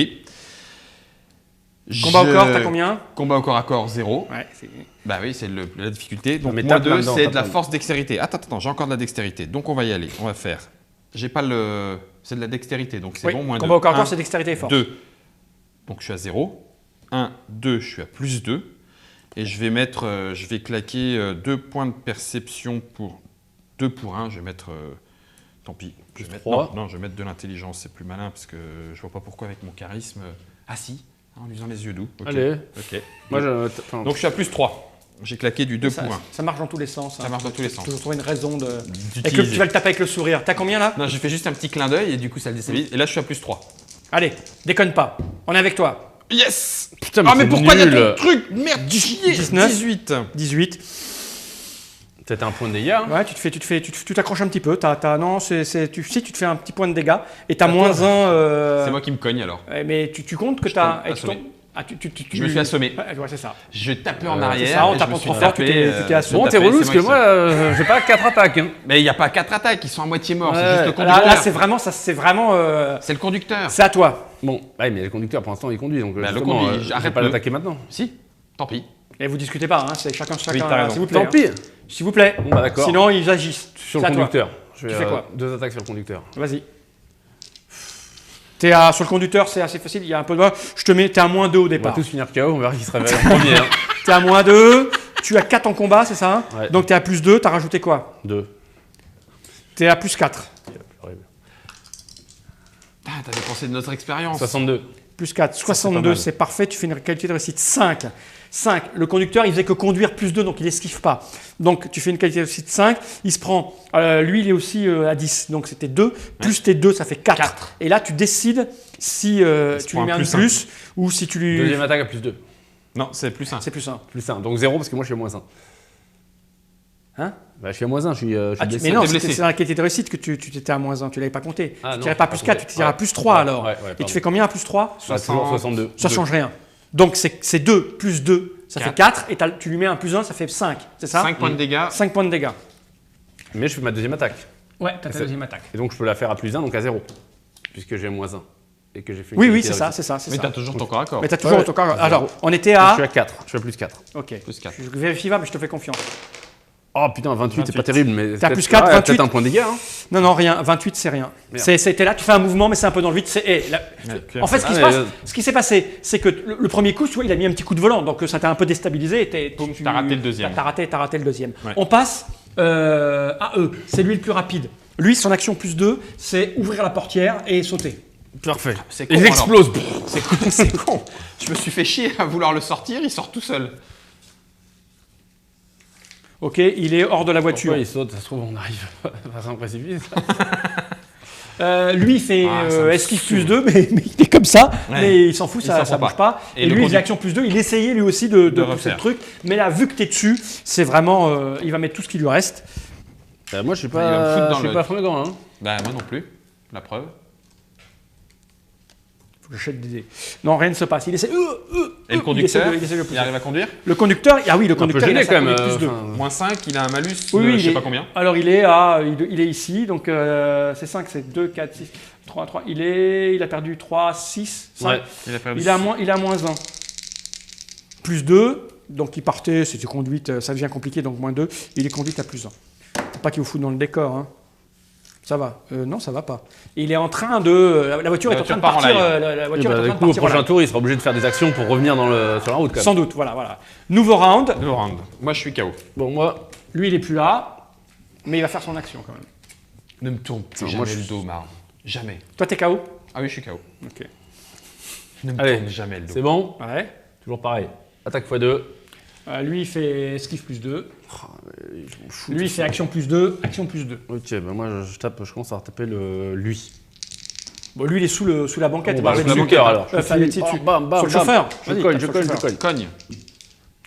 Combat au corps, t'as combien? Combat au corps à corps, 0. Ouais, Bah oui, c'est la difficulté. Donc, mais moins tape 2, là-dedans, c'est tape de la là-dedans. force dextérité. Attends, j'ai encore de la dextérité. Donc, on va y aller. On va faire. J'ai pas le. C'est de la dextérité, donc c'est oui. bon, moins 2. Combat au corps à corps, c'est dextérité et force. 2. Donc, je suis à 0. 1, 2, je suis à plus 2. Et je vais claquer 2 points de perception pour 2 pour 1. Je vais mettre. Tant pis. Je vais mettre, 3. non, je vais mettre de l'intelligence, c'est plus malin parce que je vois pas pourquoi avec mon charisme. Ah si, en usant les yeux doux. Ok. Allez. Ok. Moi, Donc je suis à plus 3. J'ai claqué du 2 Ça, pour 1. ça marche dans tous les sens. Ça marche dans tous les sens. Toujours trouver une raison de. D'utiliser. Et que tu vas le taper avec le sourire. T'as combien là? Non, j'ai fait juste un petit clin d'œil et du coup ça le déstabilise. Et là je suis à plus 3. Allez, déconne pas. On est avec toi. Yes. Putain, mais Ah mais c'est pourquoi il y a nul. ton truc? Merde, chier. 19. 18. 18. Peut-être un point de dégâts. hein. Ouais, tu t'accroches un petit peu. Non, tu te fais un petit point de dégâts. Et t'as moins 1. C'est moi qui me cogne alors. Mais tu comptes que Je t'as. tombe assommé. Tu Je me suis assommé. Ouais, c'est ça. Je tapais en arrière. c'est ça, en et je tapant me suis trop fort, tu tapé, t'es assommé. Bon, t'es tapé, relou c'est parce que qui moi, j'ai pas 4 attaques. Hein. Mais il n'y a pas 4 attaques, ils sont à moitié morts, c'est Ouais. juste le conducteur. Là, c'est vraiment. C'est le conducteur. C'est à toi. Bon, ouais, mais le conducteur, pour l'instant, il conduit. Donc, Bah, le justement, conduit, je vais arrête-le. pas l'attaquer maintenant. Si, tant pis. Et vous discutez pas, hein, c'est chacun. t'as raison. S'il vous plaît. Tant pis. S'il vous plaît. Bon, bah, d'accord. Sinon, ils agissent. Sur C'est le à toi. conducteur. Je Tu fais quoi 2 attaques sur le conducteur. Vas-y. Sur le conducteur, c'est assez facile. Il y a un peu de. T'es à moins 2 au On va départ. tous finir KO, on verra qui se réveille en premier. Hein. T'es à moins 2. Tu as 4 en combat, c'est ça? Ouais. Donc t'es à plus 2. T'as rajouté quoi? 2. T'es à plus 4. Ah, t'as dépensé de notre expérience. 62. Plus 4. pas 62, mal. c'est parfait. Tu fais une qualité de réussite 5. 5. Le conducteur, il faisait que conduire plus 2, donc il esquive pas. Donc tu fais une qualité de réussite 5. Il se prend. Lui, il est aussi à 10. Donc c'était 2. Plus tes 2, ça fait 4. 4. Et là, tu décides si tu lui prend mets un un plus plus ou si tu lui. Deuxième attaque à plus 2. Non, c'est plus 1. C'est plus 1. Plus 1. Donc 0 parce que moi, je suis à moins 1. Hein? Bah, je suis à moins 1, je suis blessé. Mais non, T'es c'est blessé. dans la qualité de réussite que tu t'étais à moins 1. Tu l'avais pas compté. Ah, tu non, tirais pas j'ai plus pas 4, compté. tu tirais à Ouais. plus 3 alors. Ouais, Et tu pardon. fais combien à plus 3? Ah, toujours 62. Ça change rien. Donc c'est 2 plus 2, ça fait 4. Et tu lui mets un plus 1, ça fait 5. C'est ça? 5 points de dégâts. 5 points de dégâts. Mais je fais ma deuxième attaque. Ouais, t'as ta C'est- deuxième attaque. Et donc, je peux la faire à plus 1, donc à 0. Puisque j'ai moins 1. Et que j'ai fait une Oui, qualité c'est de ça, réussite. c'est ça. c'est Mais ça. t'as toujours ton corps à corps. Mais t'as toujours Ouais. ton corps. C'est Alors, zéro. on était Je à. suis à 4. Je suis à plus 4. Ok. Plus 4. Je vérifie pas, mais je te fais confiance. Oh putain, 28, c'est pas 28. terrible, mais. T'as peut-être- plus 4, ouais, 28. Peut-être un point de dégâts. Hein. Non, rien. 28, c'est rien. Merde. T'es là, tu fais un mouvement, mais c'est un peu dans le vide. En fait, Ah, mais, ce qui s'est passé, c'est que le premier coup, tu vois, il a mis un petit coup de volant, donc ça t'a un peu déstabilisé. Et T'as raté le deuxième. T'as raté le deuxième. Ouais. On passe à eux. C'est lui le plus rapide. Lui, son action plus 2, c'est ouvrir la portière et sauter. Parfait. C'est con, Il alors. explose. C'est con, c'est con. Je me suis fait chier à vouloir le sortir, il sort tout seul. Ok, il est hors de la voiture. Pourquoi il saute? Ça se trouve, on arrive face à un précipice. Lui, il fait Ah, ça me esquive saoule. plus 2, mais il est comme ça, Ouais. mais il s'en fout, Il ça s'en fout bouge pas. Et Et le lui, il conduit- faisait action plus 2, il essayait lui aussi de pousser refaire. le truc, mais là, vu que tu es dessus, c'est vraiment, il va mettre tout ce qui lui reste. Moi, je suis Il va me foutre pas, dans je suis le- pas fringant. Hein. Bah, moi non plus. La preuve. Faut que j'achète des dés. Non, rien ne se passe. Il essaie. Et le conducteur, il essaie de pousser. il arrive à conduire? Le conducteur, ah oui, le Un peu conducteur, il a gêné quand même. plus 2. Moins 5, il a un malus Oui, de oui, je il sais est- pas combien. Alors il est ici, donc c'est 5, c'est 2, 4, 6, 3, 3. Il a perdu 3, 6, 5. Ouais. Il a perdu. Il a moins 1. Plus 2, donc il partait, c'était conduite, ça devient compliqué, donc moins 2. Il est conduite à plus 1. Faut pas qu'il vous foute dans le décor, hein. Ça va. Non, ça va pas. Il est en train de... La voiture est en train de part en partir. live. La Et voiture est en du train de coup, au partir en prochain live. tour, il sera obligé de faire des actions pour revenir sur la route quand même. Sans doute, voilà. Nouveau round. Deux rounds. Moi, je suis KO. Bon, moi, Lui, il est plus là, mais il va faire son action quand même. Ne me tourne plus Non, jamais moi, le dos, Marv. Jamais. Toi, t'es KO. Ah oui, je suis KO. Ok. Ne me Allez. tourne jamais le dos. c'est bon. Ouais. Toujours pareil. Attaque x2. Lui, il fait esquive plus 2. Lui, il fait action plus 2, action plus 2. Ok, bah moi je commence à retaper lui. Bon, lui, il est sous la banquette. Bon, bah, bah, dessus. sous la banquette, alors. Enfin, dessus. Bam, bam, Sur le bam. chauffeur. Je Vas-y, cogne, tape je sur cogne, le je chauffeur. cogne. Cogne.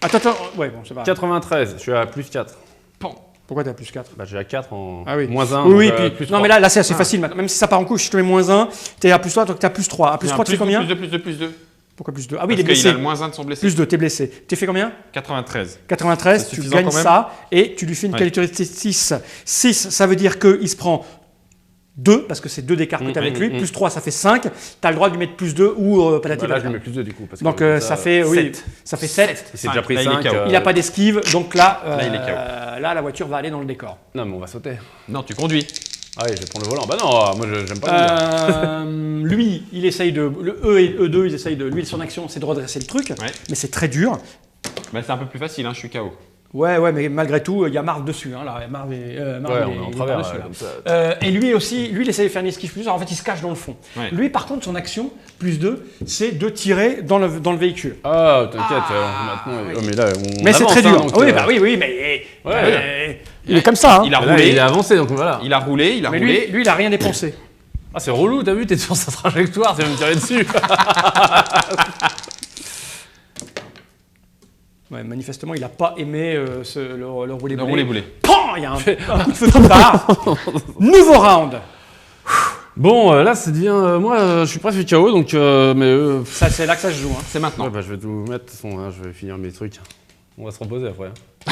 Attends. Ouais, bon, c'est pas grave. 93, je suis à plus 4. Pan. Pourquoi t'as plus 4 Bah j'ai à 4 en Ah oui. moins 1. Oui, puis. plus Non, 3. mais là, c'est assez facile maintenant. Même si ça part en couche, si je te mets moins 1, t'es à plus 3, donc t'as plus 3. À plus 3, tu fais combien Plus 2. Pourquoi plus 2 Ah oui, il est Parce qu'il blessé. a le moins 1 de son blessé. Plus 2, t'es blessé. T'es fait combien 93. 93, C'est tu suffisant gagnes quand même ça et tu lui fais une Ouais. qualité 6. 6, ça veut dire qu'il se prend 2, parce que c'est 2 d'écart que tu as avec lui, plus 3, ça fait 5. Tu as le droit de lui mettre plus 2 ou patati Bah, là je patata. lui mets plus 2 du coup. Parce que Donc comme ça fait, oui, sept. ça fait 7. Il s'est déjà pris Là, il est 5. KO. Il n'a pas d'esquive, donc là, Là, il est KO. là, la voiture va aller dans le décor. Non mais on va sauter. Non, tu conduis. Ah oui, je vais prendre le volant. Bah non, moi j'aime pas le Lui, il essaye de. Le E et E2, ils essayent de. Lui, son action, c'est de redresser le truc, Ouais. mais c'est très dur. Bah, c'est un peu plus facile, hein, je suis KO. Ouais, mais malgré tout, il y a Marv dessus. Hein, là. Marv est, Marv, Ouais, il est- on est en il est travers. par-dessus, là. Comme ça. Et lui aussi, lui, il essaie de faire une esquive plus. Alors, en fait, il se cache dans le fond. Ouais. Lui, par contre, son action, plus 2, c'est de tirer dans le véhicule. Ah t'inquiète, maintenant. Oh, mais là, on Mais c'est avance, très dur. hein, donc, oui, bah oui, mais. Ouais. Il est comme ça. Hein. Il a Là, roulé. il a avancé donc voilà. Il a roulé. Mais lui, il a rien dépensé. Ah c'est relou, t'as vu, t'es sur sa trajectoire, tu vas me tirer dessus. Ouais, manifestement, il n'a pas aimé le roulé-boulé. Le roulé-boulé. Pan, il y a un coup de feu qui part. Nouveau round. Bon, là ça devient. Moi je suis presque KO donc. Ça, c'est là que ça se joue. Hein. C'est maintenant. Ouais, bah, je vais tout mettre, de toute façon, hein, je vais finir mes trucs. On va se reposer après. Hein.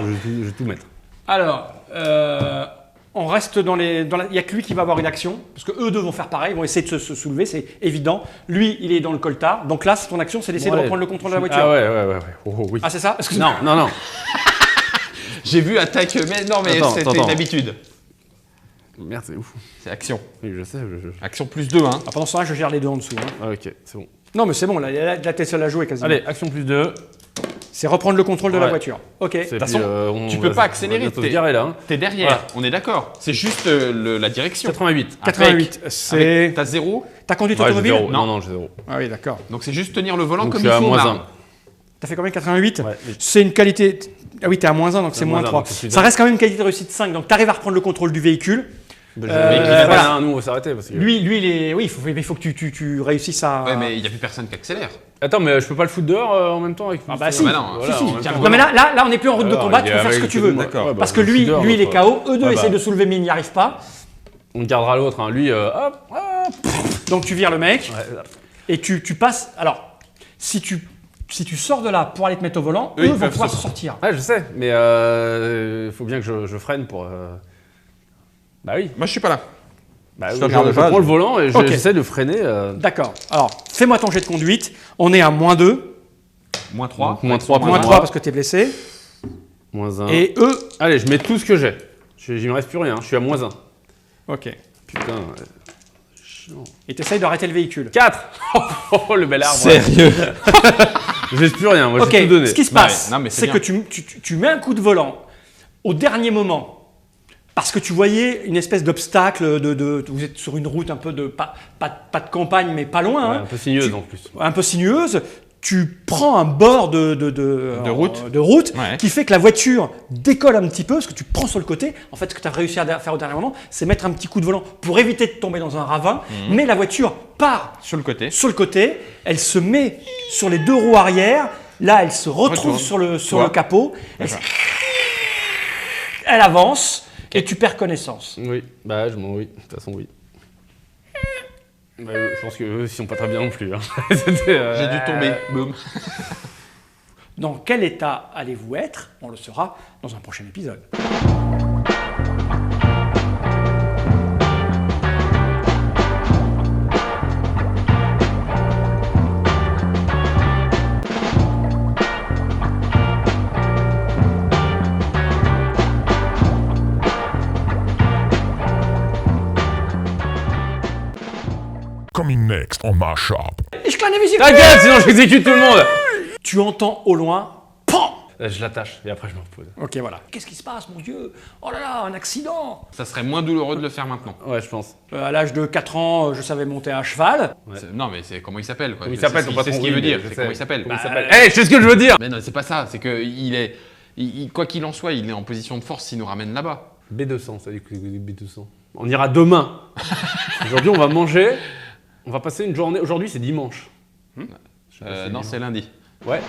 je vais tout mettre. Alors, on reste dans les. Il n'y a que lui qui va avoir une action, parce que eux deux vont faire pareil, ils vont essayer de se soulever, c'est évident. Lui, il est dans le coltard, donc là, ton action, c'est d'essayer Bon, de allez. reprendre le contrôle de la voiture. Ah ouais. Oh, oui. Ah, c'est ça Excuse-moi. Non. J'ai vu attaque, mais non, mais Attends, c'était attends. une habitude. Merde, c'est ouf. C'est action. Oui, je sais. Action plus 2, hein. Ah, pendant ce temps-là, je gère les deux en dessous. Hein. Ah, ok, c'est bon. Non, mais c'est bon, là, t'es seul à jouer quasiment. Allez, action plus 2. C'est reprendre le contrôle de la Ouais. voiture. Ok. De toute façon, tu peux pas accélérer, On va t'es- se garer là. Hein. T'es derrière, Voilà. on est d'accord. C'est juste la direction. 88. 88, c'est. T'as 0, T'as conduite Ouais, j'ai automobile 0. Non, j'ai 0. Ah oui, d'accord. donc c'est juste tenir le volant Donc comme je il suis à faut. moins Marv. 1. T'as fait combien 88 Ouais. C'est une qualité. Ah oui, t'es à moins 1, donc c'est moins moins 3. un, donc c'est plus Ça d'un. reste quand même une qualité de réussite 5, donc t'arrives à reprendre le contrôle du véhicule. Mais voilà. nous on va s'arrêter parce que. Lui, il est. Oui, il faut que tu réussisses à. Ouais, mais il n'y a plus personne qui accélère. Attends, mais je peux pas le foutre dehors en même temps avec. Ah bah si. bah non, Voilà, si, en même tiens, temps. Non, mais là, on n'est plus en route de Alors, combat, il tu est peux faire ce avec que tu tout le veux. monde. D'accord. Ouais, bah, Parce que le lui, foutre dehors, il est l'autre. KO, eux deux Ouais, essayent bah, de soulever, mais ils n'y arrivent pas. On gardera l'autre, hein. Lui, hop. Donc tu vires le mec Ouais, et tu passes. Alors, si tu sors de là pour aller te mettre au volant, Eux, eux ils vont peuvent pouvoir se- se sortir. Ouais, je sais, mais il faut bien que je freine pour. Bah oui. Moi, je suis pas là. Bah, Je oui, te regarde je pas, prends le je- volant et Ok. j'essaie de freiner. D'accord. Alors, fais-moi ton jet de conduite. On est à moins 2, Moins 3. Donc, moins 3, moins 3 parce que tu es blessé. Moins 1. Et eux. Allez, je mets tout ce que j'ai. Il me reste plus rien, je suis à moins 1. Ok. Putain. Et tu essayes d'arrêter le véhicule. 4 Oh, le bel arbre. Sérieux? Je laisse plus rien, moi Ok, j'ai tout donné. ce qui se Non, mais- passe, non, mais c'est c'est que bien. tu mets un coup de volant au dernier moment parce que tu voyais une espèce d'obstacle, vous êtes sur une route un peu de, pas de campagne, mais pas loin, Ouais, hein, un peu sinueuse en plus. un peu sinueuse. Tu prends un bord de route Ouais. qui fait que la voiture décolle un petit peu, parce que tu prends sur le côté. En fait, ce que tu as réussi à faire au dernier moment, c'est mettre un petit coup de volant pour éviter de tomber dans un ravin. Mais la voiture part Sur le côté. sur le côté, elle se met sur les deux roues arrière. Là, elle se retrouve Retourne. sur le Toi. capot. D'accord. Elle avance. Et tu perds connaissance. Oui, bah oui, de toute façon oui. Bah, je pense qu'eux, ils sont pas très bien non plus. Hein. J'ai dû tomber. Boum. Dans quel état allez-vous être? On le saura dans un prochain épisode. Coming next on my shop. Ich kleine Visite. Ta gueule, sinon j'exécute tout le monde. Tu entends au loin, PAM! Je l'attache et après je me repose. Ok, voilà. Qu'est-ce qui se passe, mon Dieu? Oh là là, un accident! Ça serait moins douloureux de le faire maintenant. Ouais, je pense. À l'âge de 4 ans, je savais monter à cheval. Ouais. Non, mais c'est comment il s'appelle quoi. Comment il s'appelle, ton C'est patron, ce qu'il oui, veut dire. je C'est sais. comment il s'appelle. Comment il s'appelle je sais ce que je veux dire. Mais non, c'est pas ça. C'est que quoi qu'il en soit, il est en position de force s'il nous ramène là-bas. B200, ça dit que c'est B200. On ira demain. Aujourd'hui, on va manger. On va passer une journée. Aujourd'hui, c'est dimanche. Je sais pas si Non, dimanche. c'est lundi. Ouais.